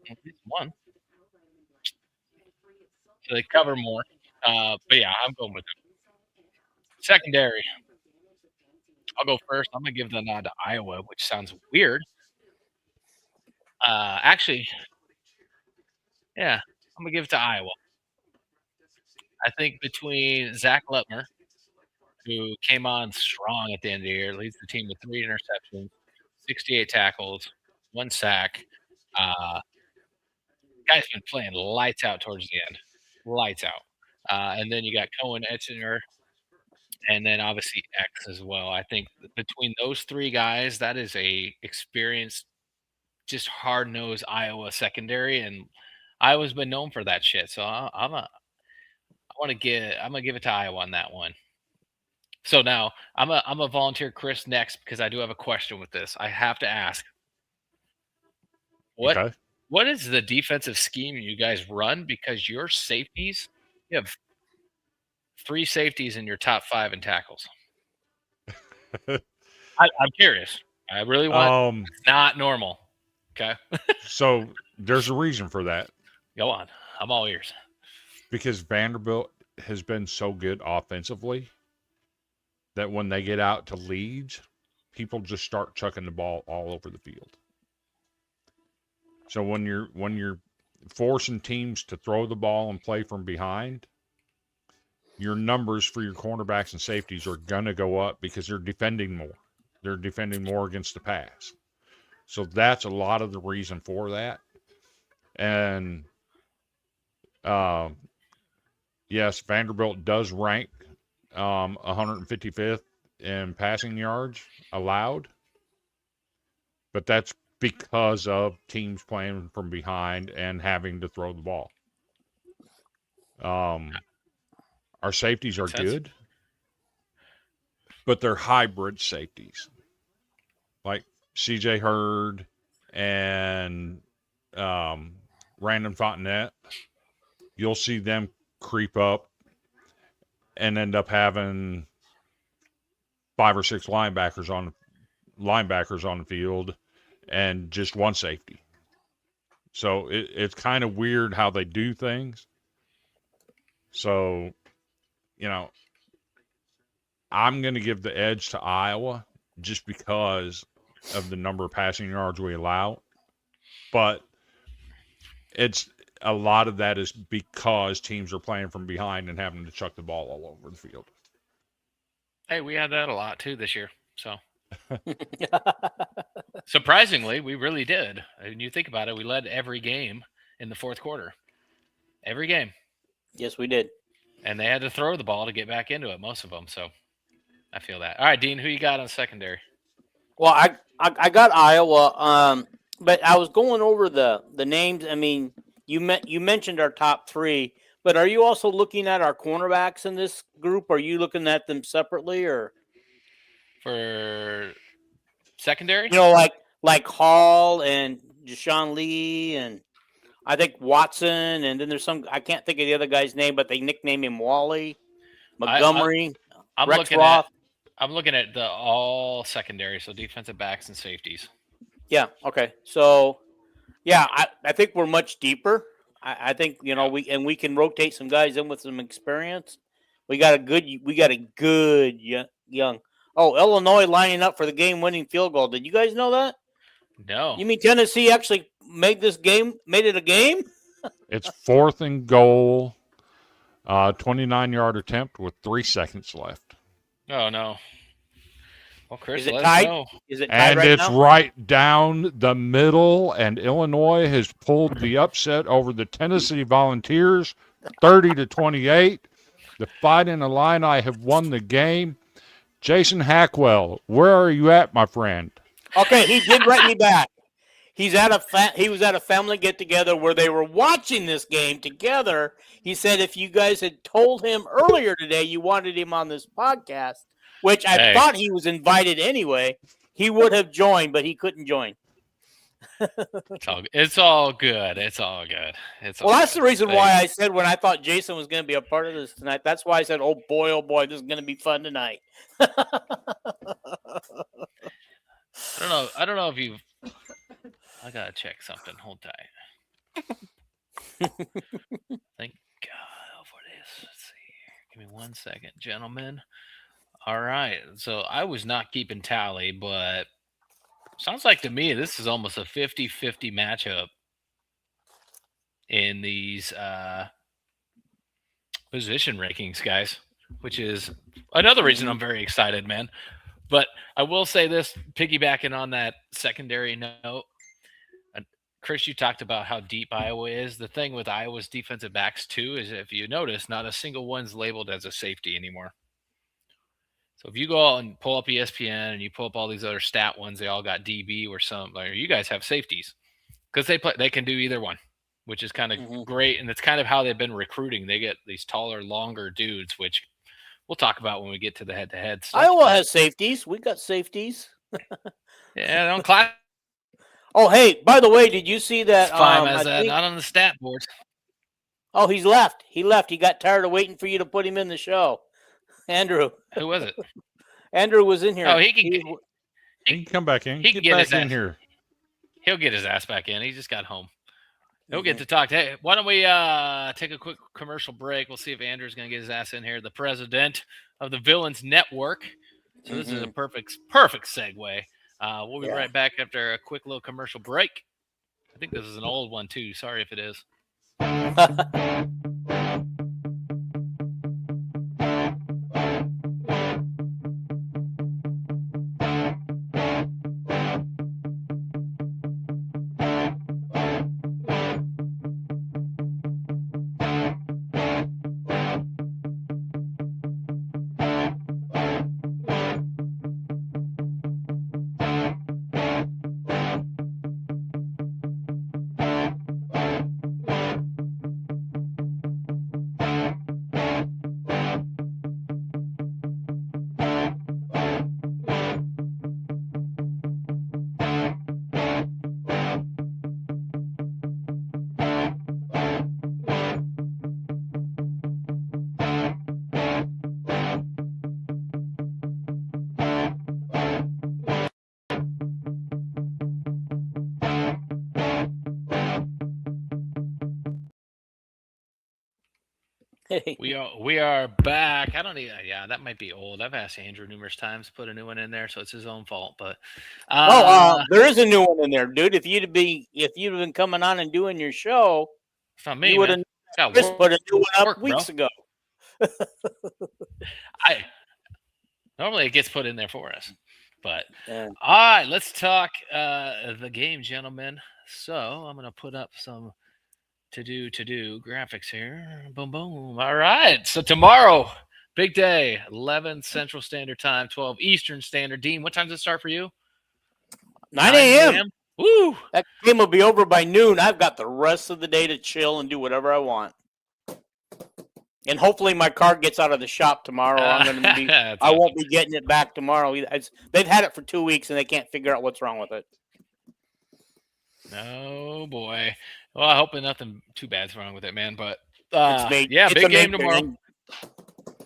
At least 1. So they cover more. But yeah, I'm going with them. Secondary. I'll go first. I'm gonna give the nod to Iowa, which sounds weird. Actually, yeah, I'm gonna give it to Iowa. I think between Zach Lutmer, who came on strong at the end of the year, leads the team with 3 interceptions, 68 tackles, 1 sack. Guy's been playing lights out towards the end, lights out. And then you got Cohen Etchinger, and then obviously X as well. I think between those 3 guys, that is a experienced, just hard nosed Iowa secondary, and Iowa's been known for that shit. So I'm gonna give it to Iowa on that one. So now I'm a volunteer Chris next because I do have a question with this. I have to ask. What is the defensive scheme you guys run? Because your safeties, you have 3 safeties in your top 5 in tackles. I'm curious. I really want. It's not normal. Okay. So there's a reason for that. Go on. I'm all ears. Because Vanderbilt has been so good offensively that when they get out to leads, people just start chucking the ball all over the field. So when you're forcing teams to throw the ball and play from behind, your numbers for your cornerbacks and safeties are going to go up because they're defending more. They're defending more against the pass. So that's a lot of the reason for that. And yes, Vanderbilt does rank 155th in passing yards allowed, but that's because of teams playing from behind and having to throw the ball. Our safeties are good, but they're hybrid safeties, like C.J. Hurd and Random Fontenette. You'll see them creep up and end up having 5 or 6 linebackers on the field and just 1 safety. So it's kind of weird how they do things. So, I'm going to give the edge to Iowa just because of the number of passing yards we allow. But a lot of that is because teams are playing from behind and having to chuck the ball all over the field. Hey, we had that a lot too this year. So surprisingly, we really did. When you think about it, we led every game in the 4th quarter. Every game. Yes, we did. And they had to throw the ball to get back into it, most of them. So I feel that. All right, Dean, who you got on secondary? Well, I got Iowa, but I was going over the names. I mean, you mentioned our top 3, but are you also looking at our cornerbacks in this group? Are you looking at them separately or for secondary? Like Hall and Deshaun Lee and I think Watson, and then there's some, I can't think of the other guy's name, but they nickname him Wally, Montgomery, Rex Roth. I'm looking at the all secondary, so defensive backs and safeties. Yeah. Okay. So, yeah, I think we're much deeper. I think we can rotate some guys in with some experience. We got a good young. Oh, Illinois lining up for the game-winning field goal. Did you guys know that? No. You mean Tennessee actually made it a game? It's 4th and goal, 29-yard attempt with 3 seconds left. Oh, no. Well, Chris, Is it let tied? us know. Is it tied And right it's now? right down the middle, and Illinois has pulled the upset over the Tennessee Volunteers, 30-28. The Fighting Illini have won the game. Jason Hackwell, where are you at, my friend? Okay, he did write me back. He was at a family get together where they were watching this game together. He said if you guys had told him earlier today you wanted him on this podcast, which I thought he was invited anyway, he would have joined, but he couldn't join. It's all good. It's all good. That's the reason why I said when I thought Jason was going to be a part of this tonight. That's why I said, oh boy, this is going to be fun tonight. I don't know if you've. I gotta check something. Hold tight. Thank God for this. Let's see. Give me 1 second, gentlemen. All right. So I was not keeping tally, but sounds like to me this is almost a 50-50 matchup in these position rankings, guys, which is another reason I'm very excited, man. But I will say this, piggybacking on that secondary note, Chris, you talked about how deep Iowa is. The thing with Iowa's defensive backs, too, is if you notice, not a single one's labeled as a safety anymore. So if you go out and pull up ESPN and you pull up all these other stat ones, they all got DB or something. Like, you guys have safeties because they can do either one, which is kind of great. And it's kind of how they've been recruiting. They get these taller, longer dudes, which we'll talk about when we get to the head-to-head stuff. Iowa has safeties. We got safeties. Yeah, don't class. Oh, hey, by the way, did you see that? Not on the stat boards. Oh, he's left. He left. He got tired of waiting for you to put him in the show. Andrew. Who was it? Andrew was in here. Oh, he can come back in. He can get his back ass in here. He'll get his ass back in. He just got home. He'll get to talk. Hey, why don't we take a quick commercial break? We'll see if Andrew's going to get his ass in here. The president of the Villains Network. So this is a perfect segue. We'll be right back after a quick little commercial break. I think this is an old one, too. Sorry if it is. We are back. I don't even. Yeah, that might be old. I've asked Andrew numerous times to put a new one in there, so it's his own fault. But there is a new one in there, dude. If you'd been coming on and doing your show, it's not me. You would have put a new one up weeks ago. Normally it gets put in there for us, but all right, let's talk the game, gentlemen. So I'm gonna put up some to do graphics here. Boom, boom. All right. So tomorrow, big day, 11 Central Standard Time, 12 Eastern Standard. Dean, what time does it start for you? 9 a.m. Woo! That game will be over by noon. I've got the rest of the day to chill and do whatever I want. And hopefully my car gets out of the shop tomorrow. I won't be getting it back tomorrow. They've had it for 2 weeks and they can't figure out what's wrong with it. Oh boy. Well, I hope nothing too bad's wrong with it, man. But big game tomorrow.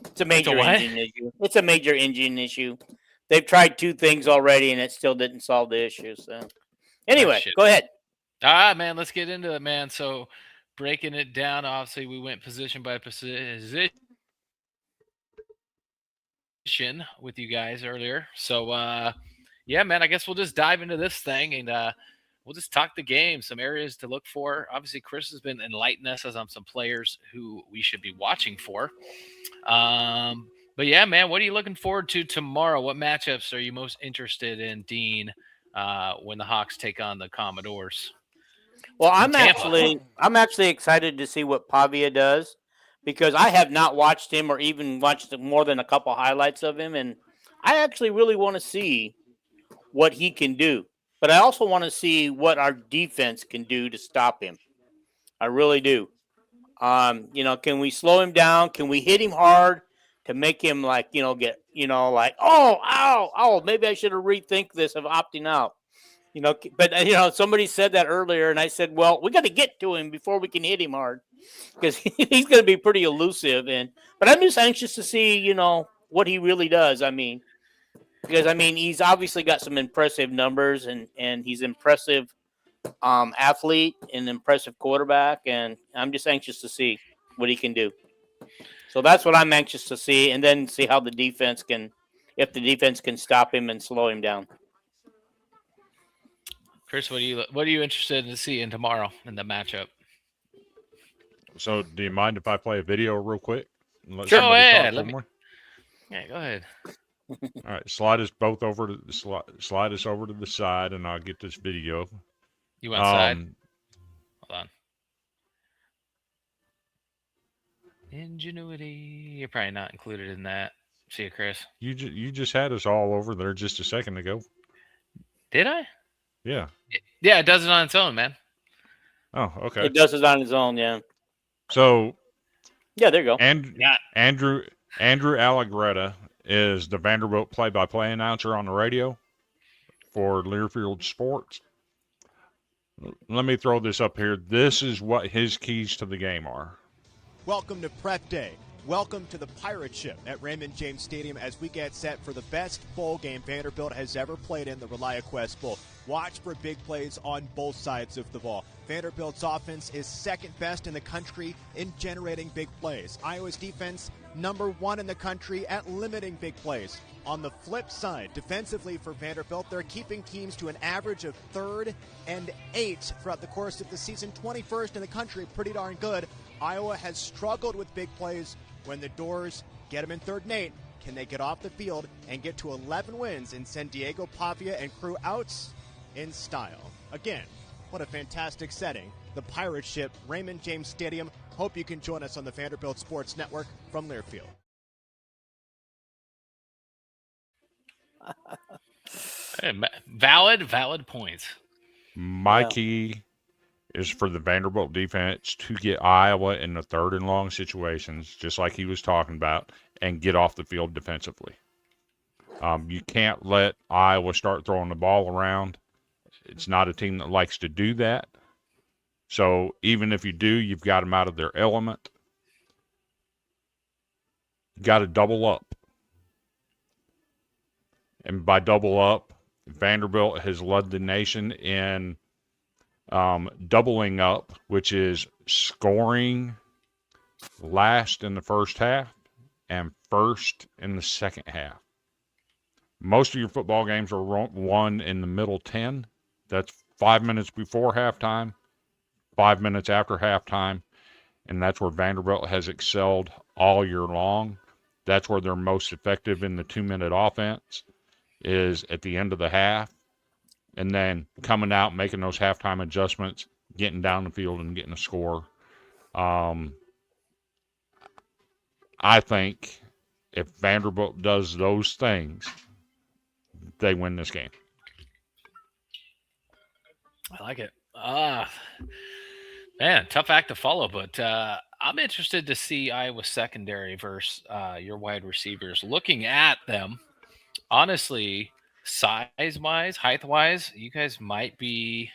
It's a major engine issue. It's a major engine issue. They've tried 2 things already, and it still didn't solve the issue. So, anyway, go ahead. All right, man. Let's get into it, man. So, breaking it down, obviously, we went position by position with you guys earlier. So, yeah, man. I guess we'll just dive into this thing and. We'll just talk the game, some areas to look for. Obviously, Chris has been enlightening us on some players who we should be watching for. But But yeah, man, what are you looking forward to tomorrow? What matchups are you most interested in, Dean, when the Hawks take on the Commodores? Well, In Tampa. I'm actually excited to see what Pavia does because I have not watched him or even watched more than a couple highlights of him, and I actually really want to see what he can do. But I also want to see what our defense can do to stop him. I really do. Can we slow him down? Can we hit him hard to make him get like ow, maybe I should have rethink this of opting out. But somebody said that earlier, and I said, well, we got to get to him before we can hit him hard because he's going to be pretty elusive. But I'm just anxious to see what he really does. Because he's obviously got some impressive numbers, and he's impressive athlete and impressive quarterback, and I'm just anxious to see what he can do. So that's what I'm anxious to see, and then see how if the defense can stop him and slow him down. Chris, what are you interested in seeing tomorrow in the matchup? So, do you mind if I play a video real quick? Sure, yeah. Yeah, go ahead. All right, slide us over to the side, and I'll get this video. You want side? Hold on. Ingenuity. You're probably not included in that. See you, Chris. You just had us all over there just a second ago. Did I? Yeah. Yeah, it does it on its own, man. Oh, okay. It does it on its own, yeah. So. Yeah, there you go. And Andrew Allegretta is the Vanderbilt play-by-play announcer on the radio for Learfield Sports. Let me throw this up here. This is what his keys to the game are. Welcome to Prep Day. Welcome to the Pirate Ship at Raymond James Stadium as we get set for the best bowl game Vanderbilt has ever played in, the ReliaQuest Bowl. Watch for big plays on both sides of the ball. Vanderbilt's offense is second best in the country in generating big plays. Iowa's defense, number one in the country at limiting big plays. On the flip side, defensively for Vanderbilt, they're keeping teams to an average of 3rd and 8 throughout the course of the season. 21st in the country, pretty darn good. Iowa has struggled with big plays when the Doors get them in 3rd and 8. Can they get off the field and get to 11 wins and send Diego Pavia and crew out in style? Again, what a fantastic setting. The Pirate Ship, Raymond James Stadium. Hope you can join us on the Vanderbilt Sports Network from Learfield. Valid points. My key is for the Vanderbilt defense to get Iowa in the 3rd and long situations, just like he was talking about, and get off the field defensively. You can't let Iowa start throwing the ball around. It's not a team that likes to do that. So even if you do, you've got them out of their element. You got to double up. And by double up, Vanderbilt has led the nation in doubling up, which is scoring last in the first half and first in the second half. Most of your football games are won in the middle 10. That's 5 minutes before halftime, 5 minutes after halftime, and that's where Vanderbilt has excelled all year long. That's where they're most effective in the 2-minute offense, is at the end of the half, and then coming out, making those halftime adjustments, getting down the field and getting a score. I think if Vanderbilt does those things, they win this game. I like it. Man, tough act to follow, but I'm interested to see Iowa secondary versus your wide receivers. Looking at them, honestly, size-wise, height-wise, you guys might be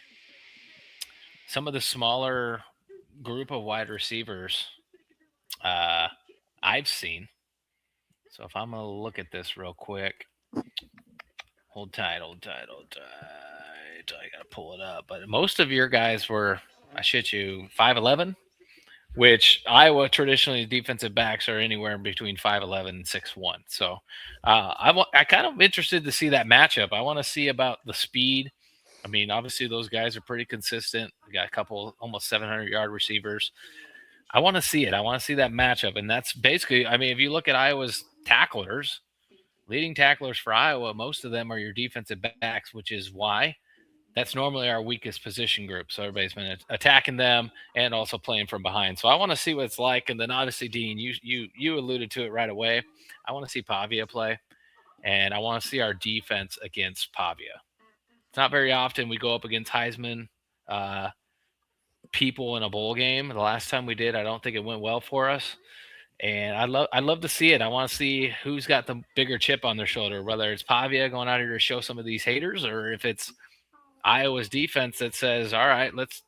some of the smaller group of wide receivers I've seen. So if I'm going to look at this real quick, hold tight. I got to pull it up. But most of your guys were, I shit you, 5'11", which Iowa traditionally defensive backs are anywhere between 5'11 and 6'1". So I kind of interested to see that matchup. I want to see about the speed. I mean, obviously those guys are pretty consistent. We got a couple almost 700-yard receivers. I want to see it. I want to see that matchup. And that's basically, I mean, if you look at Iowa's tacklers, leading tacklers for Iowa. Most of them are your defensive backs, which is why that's normally our weakest position group. So everybody's been attacking them and also playing from behind. So I want to see what it's like. And then obviously, Dean, you alluded to it right away. I want to see Pavia play, and I want to see our defense against Pavia. It's not very often we go up against Heisman people in a bowl game. The last time we did, I don't think it went well for us. And I'd love to see it. I want to see who's got the bigger chip on their shoulder, whether it's Pavia going out here to show some of these haters, or if it's Iowa's defense that says, all right, let's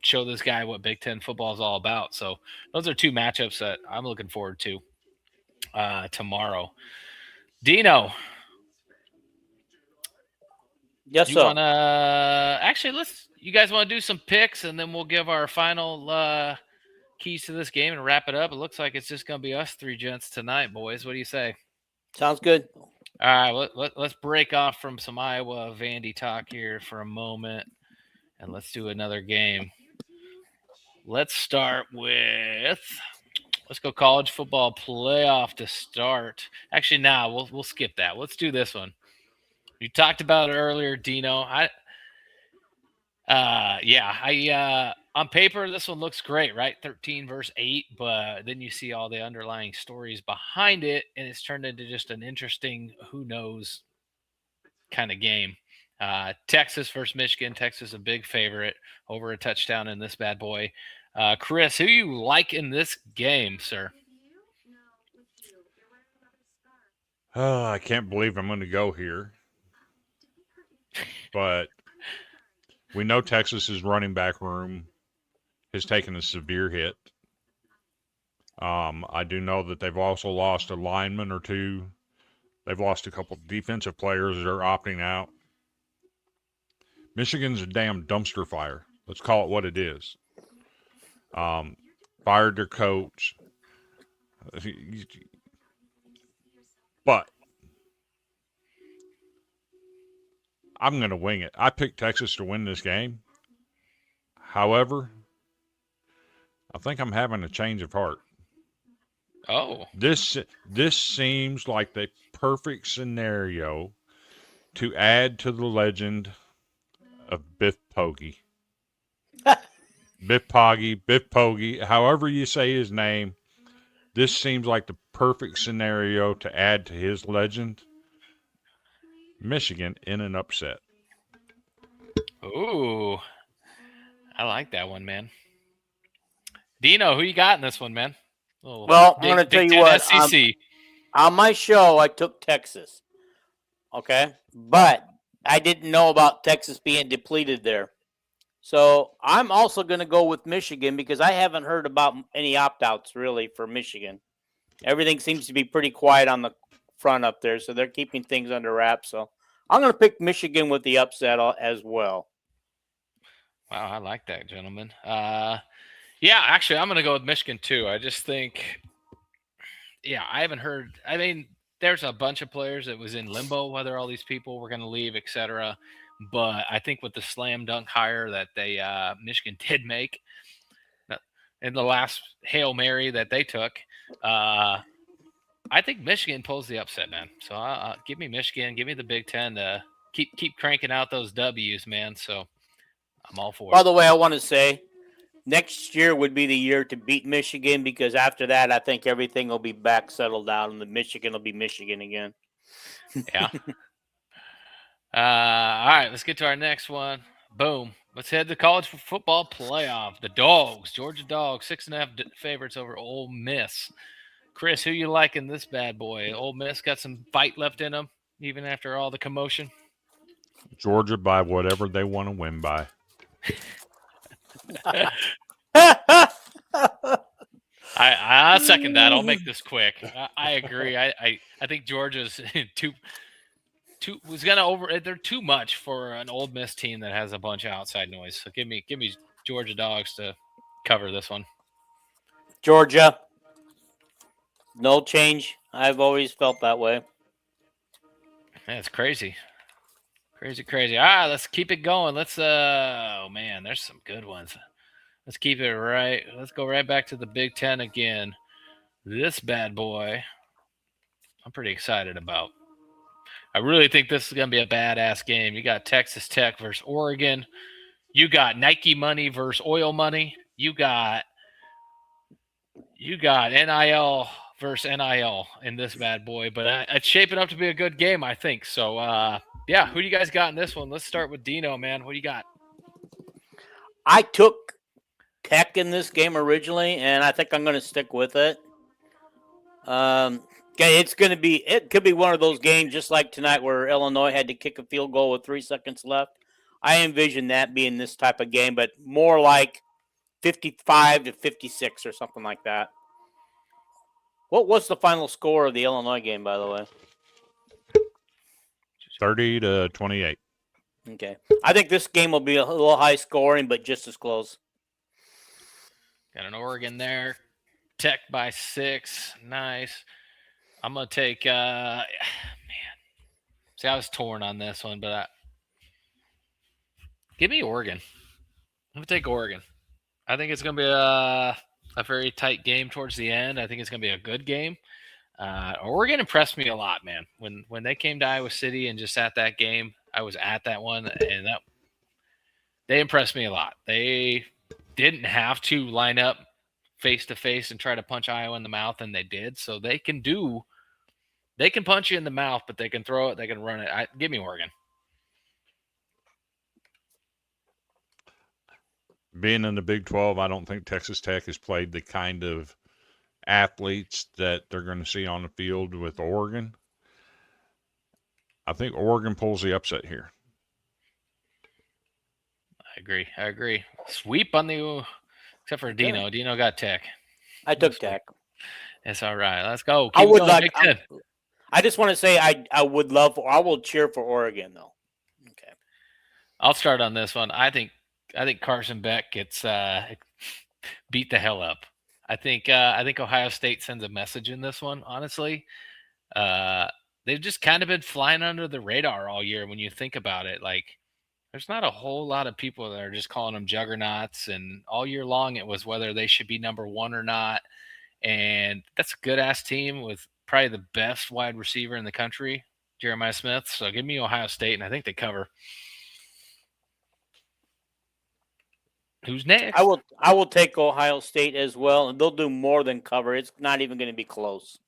show this guy what Big Ten football is all about. So those are two matchups that I'm looking forward to tomorrow. Dino. Yes, you sir. want to actually you guys want to do some picks, and then we'll give our final keys to this game and wrap it up. It looks like it's just going to be us three gents tonight, boys. What do you say? Sounds good. All right, let's break off from some Iowa Vandy talk here for a moment, and let's do another game. Let's start with let's go college football playoff to start. Actually, now we'll skip that. Let's do this one. You talked about it earlier, Dino. On paper, this one looks great, right? 13 versus 8, but then you see all the underlying stories behind it, and it's turned into just an interesting who knows kind of game. Texas versus Michigan. Texas a big favorite, over a touchdown in this bad boy. Chris, who you like in this game, sir? I can't believe I'm going to go here. But we know Texas's running back room has taken a severe hit. I do know that they've also lost a lineman or two. They've lost a couple defensive players that are opting out. Michigan's a damn dumpster fire. Let's call it what it is. Fired their coach. But I'm going to wing it. I picked Texas to win this game. However, I think I'm having a change of heart. Oh. This seems like the perfect scenario to add to the legend of Biff Poggi. Biff Poggi, however you say his name. This seems like the perfect scenario to add to his legend. Michigan in an upset. Ooh. I like that one, man. Dino, who you got in this one, man? Well, I'm going to tell you what. SEC. On my show, I took Texas. Okay? But I didn't know about Texas being depleted there. So I'm also going to go with Michigan because I haven't heard about any opt-outs really for Michigan. Everything seems to be pretty quiet on the front up there, so they're keeping things under wraps. So I'm going to pick Michigan with the upset as well. Wow, I like that, gentlemen. Yeah, actually, I'm going to go with Michigan too. I just think, I haven't heard. I mean, there's a bunch of players that was in limbo whether all these people were going to leave, etc. But I think with the slam dunk hire that they Michigan did make in the last Hail Mary that they took, I think Michigan pulls the upset, man. So give me Michigan, give me the Big Ten to keep cranking out those W's, man. So I'm all for it. By the way, I want to say next year would be the year to beat Michigan because after that, I think everything will be back settled down and the Michigan will be Michigan again. Yeah. All right, let's get to our next one. Boom. Let's head to college football playoff. The Dogs, Georgia Dogs, 6.5 favorites over Ole Miss. Chris, who you like in this bad boy? Ole Miss got some fight left in them, even after all the commotion. Georgia by whatever they want to win by. I second that. I'll make this quick. I agree. I think Georgia's they're too much for an Ole Miss team that has a bunch of outside noise. So give me Georgia Dogs to cover this one. Georgia. No change. I've always felt that way. That's crazy. Crazy. All right, let's keep it going. Let's oh man, there's some good ones. Let's keep it right. Let's go right back to the Big Ten again. This bad boy. I'm pretty excited about. I really think this is going to be a badass game. You got Texas Tech versus Oregon. You got Nike money versus oil money. You got NIL versus NIL in this bad boy. But it's shaping up to be a good game, I think. So, yeah, who do you guys got in this one? Let's start with Dino, man. What do you got? I took Tech in this game originally, and I think I'm going to stick with it. It could be one of those games just like tonight where Illinois had to kick a field goal with 3 seconds left. I envision that being this type of game, but more like 55 to 56 or something like that. What was the final score of the Illinois game, by the way? 30-28. Okay. I think this game will be a little high scoring, but just as close. Got an Oregon there. Tech by 6. Nice. I'm going to take, man. See, I was torn on this one, but give me Oregon. I'm going to take Oregon. I think it's going to be a very tight game towards the end. I think it's going to be a good game. Oregon impressed me a lot, man. When they came to Iowa City and just at that game, I was at that one, and they impressed me a lot. They didn't have to line up face-to-face and try to punch Iowa in the mouth, and they did. So they can punch you in the mouth, but they can throw it, they can run it. Give me Oregon. Being in the Big 12, I don't think Texas Tech has played the kind of athletes that they're going to see on the field with Oregon. I think Oregon pulls the upset here. I agree. Sweep on except for Dino. Okay. Dino got Tech. I took Tech. It's all right. Let's go. I would going, I just want to say I will cheer for Oregon though. Okay. I'll start on this one. I think Carson Beck gets beat the hell up. I think Ohio State sends a message in this one. Honestly, they've just kind of been flying under the radar all year. When you think about it, like there's not a whole lot of people that are just calling them juggernauts, and all year long it was whether they should be number one or not. And that's a good ass team with probably the best wide receiver in the country, Jeremiah Smith. So give me Ohio State, and I think they cover. Who's next? I will take Ohio State as well, and they'll do more than cover. It's not even going to be close.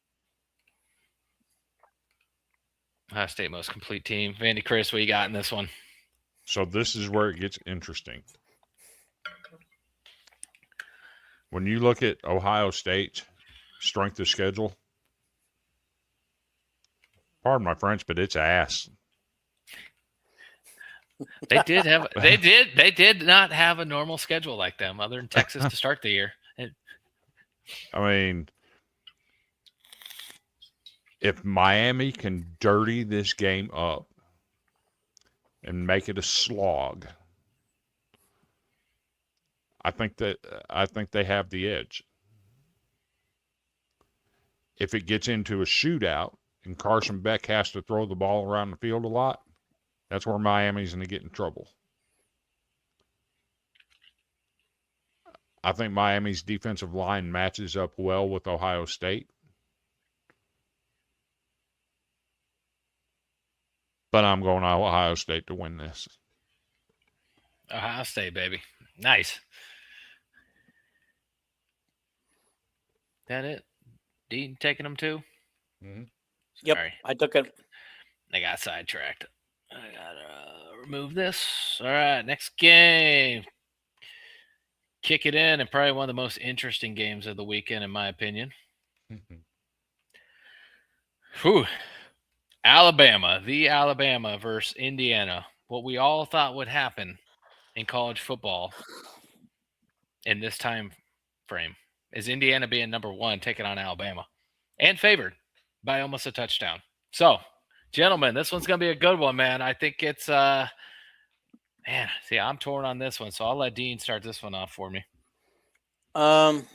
Ohio State most complete team. Vandy Chris, what you got in this one? So this is where it gets interesting. When you look at Ohio State's strength of schedule, pardon my French, but it's ass. They did not have a normal schedule like them, other than Texas to start the year. I mean, if Miami can dirty this game up and make it a slog, I think they have the edge. If it gets into a shootout and Carson Beck has to throw the ball around the field a lot, that's where Miami's going to get in trouble. I think Miami's defensive line matches up well with Ohio State. But I'm going to Ohio State to win this. Ohio State, baby. Nice. That it? Dean taking them too? Mm-hmm. Yep, Sorry. I took it. I got sidetracked. I gotta remove this. All right, next game. Kick it in, and probably one of the most interesting games of the weekend, in my opinion. Whew. Alabama versus Indiana. What we all thought would happen in college football in this time frame is Indiana being number one, taking on Alabama, and favored by almost a touchdown. So, gentlemen, this one's going to be a good one, man. I think it's I'm torn on this one, so I'll let Dean start this one off for me. I'm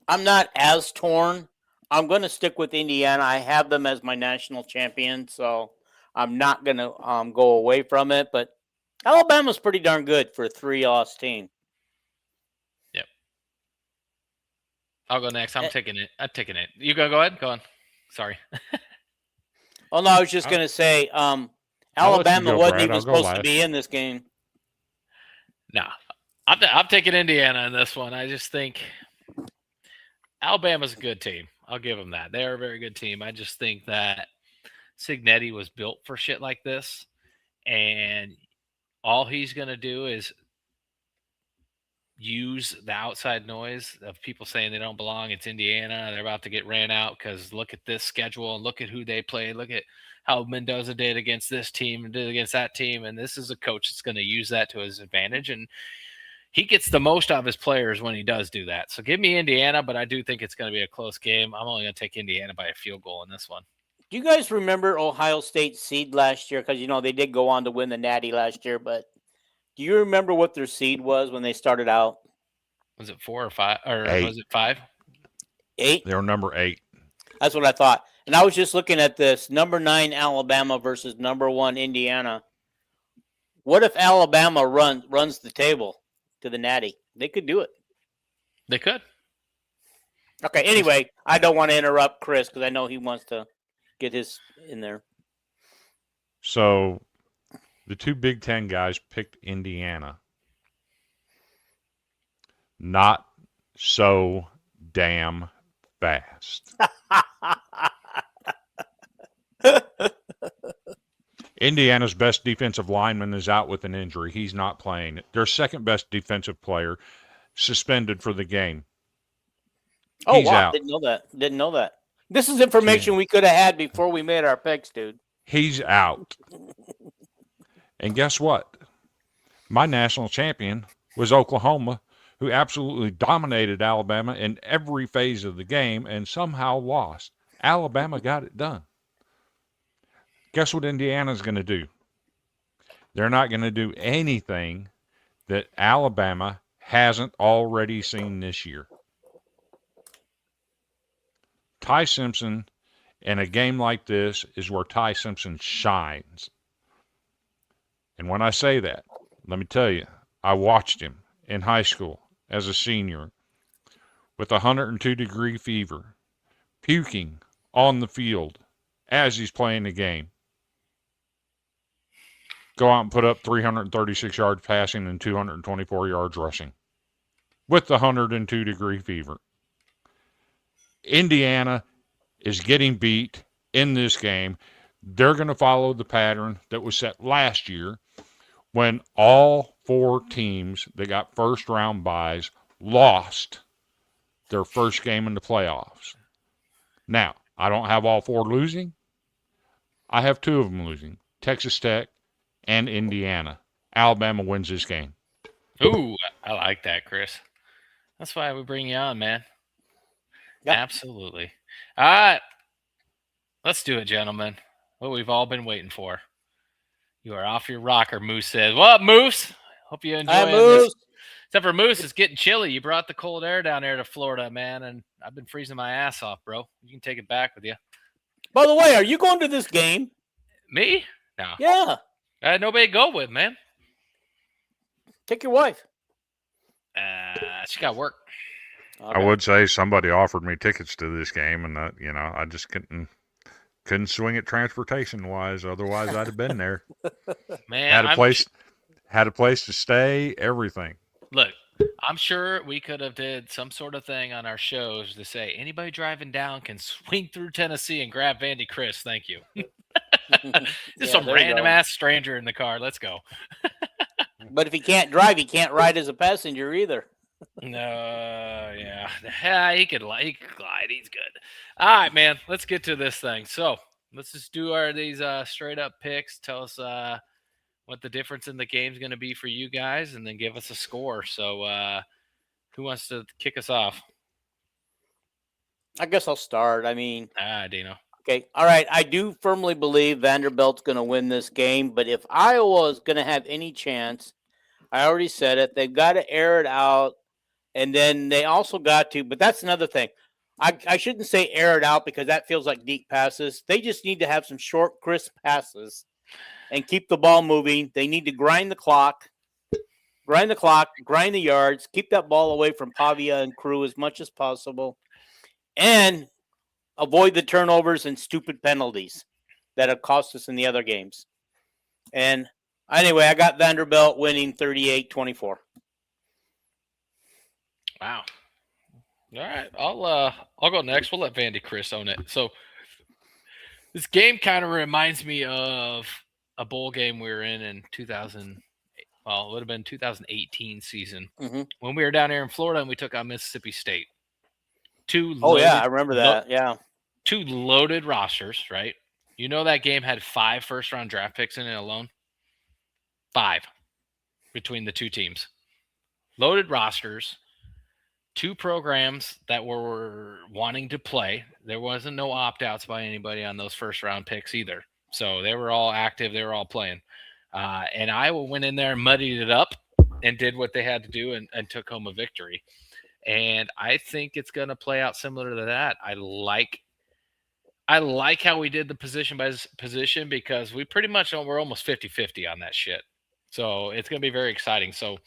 not as torn. I'm going to stick with Indiana. I have them as my national champion, so I'm not going to go away from it. But Alabama's pretty darn good for a 3-loss team. Yep. I'll go next. I'm taking it. You go ahead. Go on. Sorry. Oh no, I was just gonna say, I'll let you Alabama go, wasn't Brad. even I'll go supposed to last. be in this game. No, I'm taking Indiana in this one. I just think Alabama's a good team. I'll give them that. They're a very good team. I just think that Cignetti was built for shit like this, and all he's going to do is use the outside noise of people saying they don't belong. It's Indiana. They're about to get ran out because look at this schedule and look at who they play. Look at how Mendoza did against this team and did against that team. And this is a coach that's going to use that to his advantage. And he gets the most out of his players when he does do that. So give me Indiana, but I do think it's going to be a close game. I'm only going to take Indiana by a field goal in this one. Do you guys remember Ohio State's seed last year? Because, they did go on to win the Natty last year, but do you remember what their seed was when they started out? Was it 4 or 5? Or 8. was it 5? 8? They were number 8. That's what I thought. And I was just looking at this. Number 9 Alabama versus number 1 Indiana. What if Alabama runs the table to the Natty? They could do it. They could. Okay, anyway, I don't want to interrupt Chris because I know he wants to get his in there. So the 2 Big Ten guys picked Indiana. Not so damn fast. Indiana's best defensive lineman is out with an injury. He's not playing. Their second best defensive player suspended for the game. Oh, He's wow. out. Didn't know that. This is information we could have had before we made our picks, dude. He's out. And guess what? My national champion was Oklahoma, who absolutely dominated Alabama in every phase of the game and somehow lost. Alabama got it done. Guess what Indiana's going to do? They're not going to do anything that Alabama hasn't already seen this year. Ty Simpson, in a game like this, is where Ty Simpson shines. And when I say that, let me tell you, I watched him in high school as a senior with 102-degree fever, puking on the field as he's playing the game. Go out and put up 336 yards passing and 224 yards rushing with the 102-degree fever. Indiana is getting beat in this game. They're going to follow the pattern that was set last year when all 4 teams that got first-round byes lost their first game in the playoffs. Now, I don't have all 4 losing. I have 2 of them losing, Texas Tech and Indiana. Alabama wins this game. Ooh, I like that, Chris. That's why we bring you on, man. Yep. Absolutely. All right. Let's do it, gentlemen. What we've all been waiting for. You are off your rocker, Moose says. What up, Moose? Hope you enjoy this. Except for Moose, it's getting chilly. You brought the cold air down there to Florida, man, and I've been freezing my ass off, bro. You can take it back with you. By the way, are you going to this game? Me? No. Yeah. I had nobody to go with, man. Take your wife. She got work. Okay. I would say somebody offered me tickets to this game, and I just couldn't swing it transportation wise. Otherwise, I'd have been there. Man, had a place to stay, everything. Look, I'm sure we could have did some sort of thing on our shows to say anybody driving down can swing through Tennessee and grab Vandy Chris. Thank you. Just some random ass stranger in the car. Let's go. But if he can't drive, he can't ride as a passenger either. No, yeah, he could glide. He's good. All right, man. Let's get to this thing. So let's just do these straight up picks. Tell us what the difference in the game is going to be for you guys, and then give us a score. So who wants to kick us off? I guess I'll start. Dino. Okay. All right. I do firmly believe Vanderbilt's going to win this game, but if Iowa is going to have any chance, I already said it, they've got to air it out, and then they also got to, but that's another thing. I shouldn't say air it out because that feels like deep passes. They just need to have some short, crisp passes and keep the ball moving. They need to grind the clock, grind the yards, keep that ball away from Pavia and crew as much as possible. And avoid the turnovers and stupid penalties that have cost us in the other games. And anyway, I got Vanderbilt winning 38-24. Wow. All right, I'll go next. We'll let Vandy Chris own it. So this game kind of reminds me of a bowl game we were in 2000. Well, it would have been 2018 season when we were down here in Florida and we took on Mississippi State. I remember that. Yeah, 2 loaded rosters, right? You know that game had 5 first-round draft picks in it alone. 5 between the 2 teams. Loaded rosters. 2 programs that were wanting to play. There wasn't no opt-outs by anybody on those first-round picks either. So they were all active. They were all playing. And Iowa went in there and muddied it up and did what they had to do and took home a victory. And I think it's going to play out similar to that. I like how we did the position by position because we pretty much we're almost 50-50 on that shit. So it's going to be very exciting. So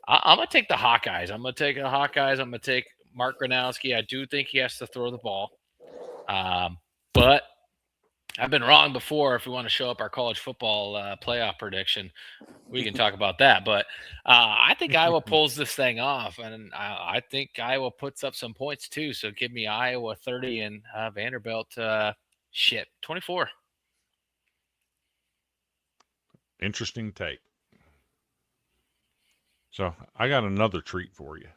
I'm going to take the Hawkeyes. I'm going to take the Hawkeyes. I'm going to take Mark Gronowski. I do think he has to throw the ball. But I've been wrong before. If we want to show up our college football playoff prediction, we can talk about that. But I think Iowa pulls this thing off, and I think Iowa puts up some points too. So give me Iowa 30 and Vanderbilt 24. Interesting take. So I got another treat for you.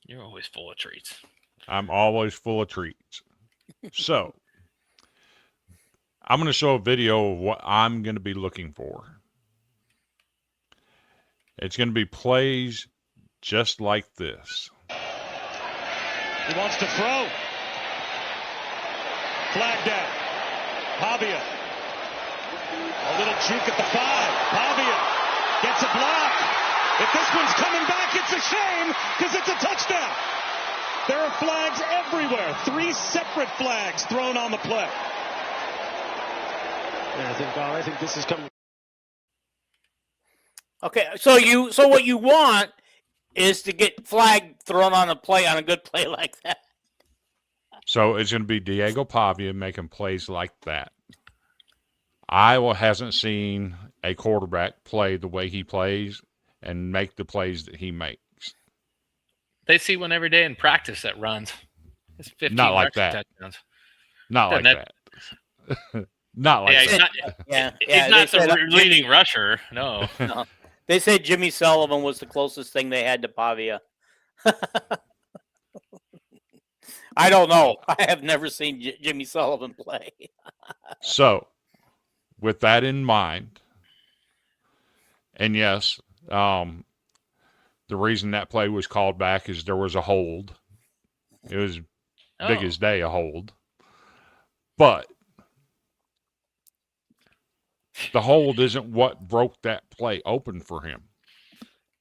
You're always full of treats. I'm always full of treats. So I'm going to show a video of what I'm going to be looking for. It's going to be plays just like this. He wants to throw. Flag down. Pavia. A little juke at the 5. Pavia gets a block. If this one's coming back, it's a shame because it's a touchdown. There are flags everywhere. 3 separate flags thrown on the play. I think this is coming. Okay, so what you want is to get flag thrown on a play on a good play like that. So it's going to be Diego Pavia making plays like that. Iowa hasn't seen a quarterback play the way he plays and make the plays that he makes. They see one every day in practice that runs. It's 15 Not like that. touchdowns. Not like that. Not like that. He's not the leading rusher. No. No. They said Jimmy Sullivan was the closest thing they had to Pavia. I don't know. I have never seen Jimmy Sullivan play. So, with that in mind, and yes, the reason that play was called back is there was a hold. It was big as day a hold. But the hold isn't what broke that play open for him.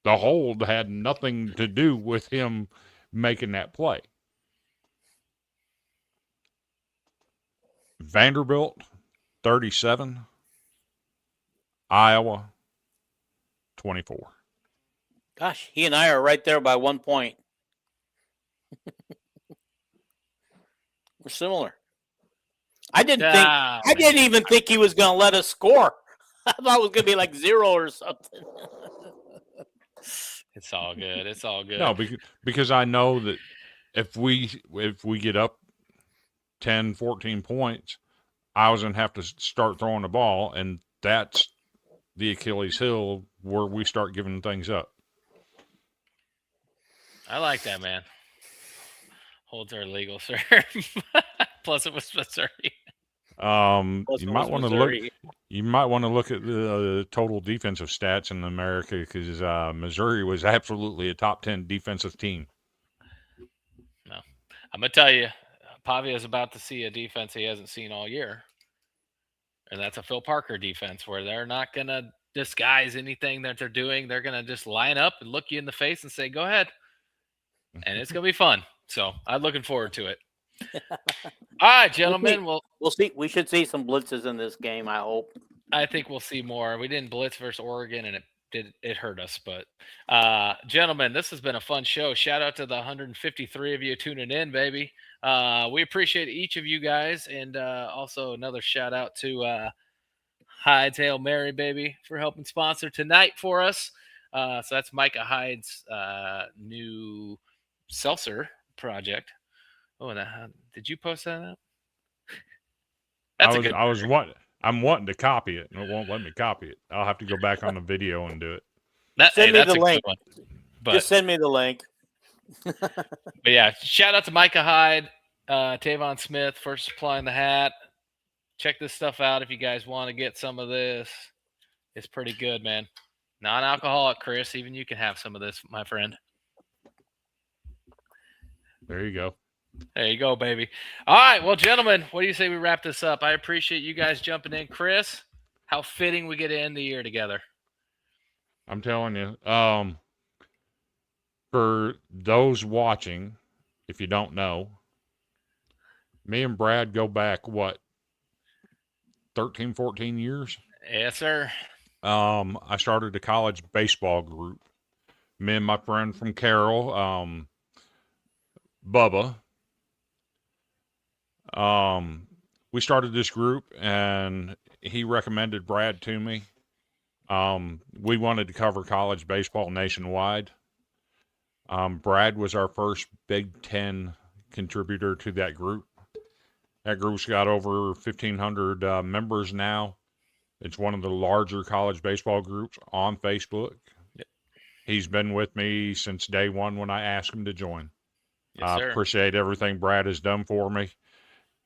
The hold had nothing to do with him making that play. Vanderbilt, 37. Iowa, 24. Gosh, he and I are right there by 1 point. We're similar. I didn't even think he was going to let us score. I thought it was going to be like 0 or something. It's all good. It's all good. No, because I know that if we get up 10, 14 points, I was going to have to start throwing the ball, and that's the Achilles heel where we start giving things up. I like that, man. Holds are illegal, sir. Plus, it was Missouri. You might want to look. You might want to look at the total defensive stats in America because Missouri was absolutely a top 10 defensive team. No, I'm gonna tell you, Pavia is about to see a defense he hasn't seen all year, and that's a Phil Parker defense where they're not gonna disguise anything that they're doing. They're gonna just line up and look you in the face and say, "Go ahead," and it's gonna be fun. So I'm looking forward to it. All right, gentlemen. We'll see. We should see some blitzes in this game, I hope. I think we'll see more. We didn't blitz versus Oregon, and it it hurt us. But gentlemen, this has been a fun show. Shout out to the 153 of you tuning in, baby. We appreciate each of you guys, and also another shout out to Hydes Hail Mary, baby, for helping sponsor tonight for us. So that's Micah Hydes' new seltzer project. Oh, and did you post that up? I'm wanting to copy it, and it won't let me copy it. I'll have to go back on the video and do it. Send me the link. But, just send me the link. But yeah, shout out to Micah Hyde, Tavon Smith for supplying the hat. Check this stuff out if you guys want to get some of this. It's pretty good, man. Non-alcoholic, Chris. Even you can have some of this, my friend. There you go. There you go, baby. All right. Well, gentlemen, what do you say we wrap this up? I appreciate you guys jumping in. Chris, how fitting we get to end the year together. I'm telling you. For those watching, if you don't know, me and Brad go back, 13, 14 years? Yes, sir. I started a college baseball group. Me and my friend from Carroll, Bubba. We started this group, and he recommended Brad to me. We wanted to cover college baseball nationwide. Brad was our first Big Ten contributor to that group. That group's got over 1,500 members now. It's one of the larger college baseball groups on Facebook. Yep. He's been with me since day one when I asked him to join. Yes, sir. I appreciate everything Brad has done for me.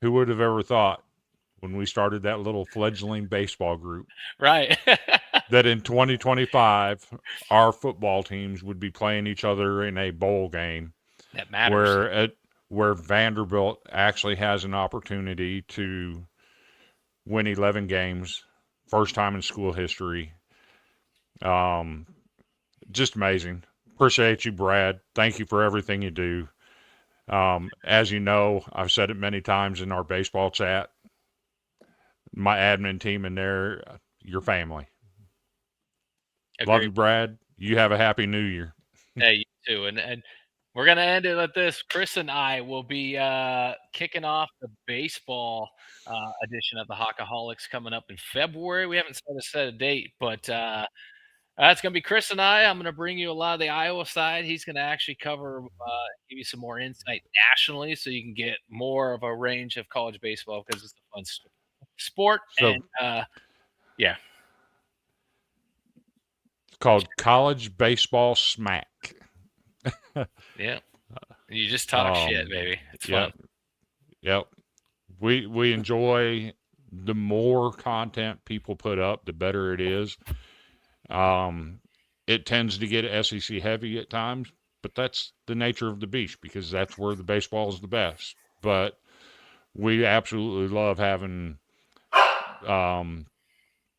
Who would have ever thought when we started that little fledgling baseball group, right, that in 2025 our football teams would be playing each other in a bowl game that matters, where Vanderbilt actually has an opportunity to win 11 games, first time in school history. Just amazing. Appreciate you, Brad. Thank you for everything you do. As you know, I've said it many times in our baseball chat, my admin team in there, your family. Agreed. Love you, Brad. You have a happy new year. Hey, you too. And we're going to end it with this. Chris and I will be kicking off the baseball edition of the Hockaholics coming up in February. We haven't set a date, but it's going to be Chris and I. I'm going to bring you a lot of the Iowa side. He's going to actually cover, give you some more insight nationally so you can get more of a range of college baseball because it's a fun sport. So, and, yeah. It's called College Baseball Smack. Yeah. You just talk shit, baby. It's fun. Yep. We enjoy the more content people put up, the better it is. It tends to get SEC heavy at times, but that's the nature of the beast because that's where the baseball is the best. But we absolutely love having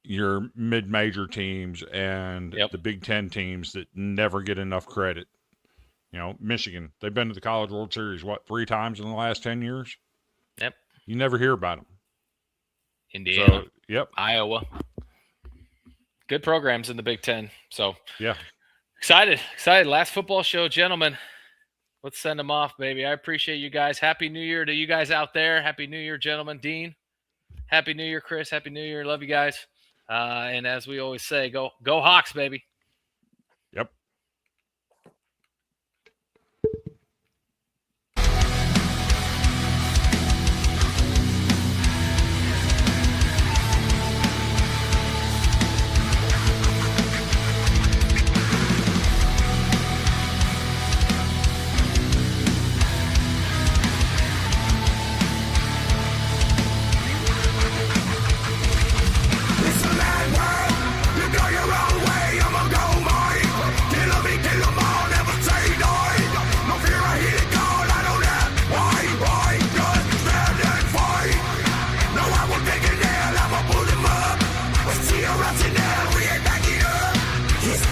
your mid-major teams and the Big Ten teams that never get enough credit. You know, Michigan, they've been to the College World Series, 3 times in the last 10 years? Yep. You never hear about them. Indiana. So, yep. Iowa. Good programs in the Big Ten. So, yeah. Excited. Last football show, gentlemen. Let's send them off, baby. I appreciate you guys. Happy New Year to you guys out there. Happy New Year, gentlemen. Dean, Happy New Year, Chris. Happy New Year. Love you guys. And as we always say, go Hawks, baby. Yep.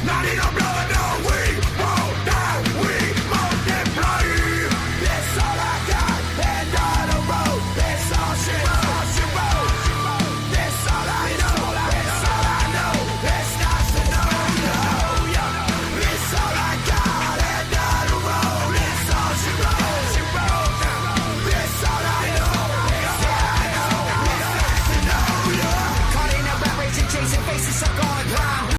Not in our blood.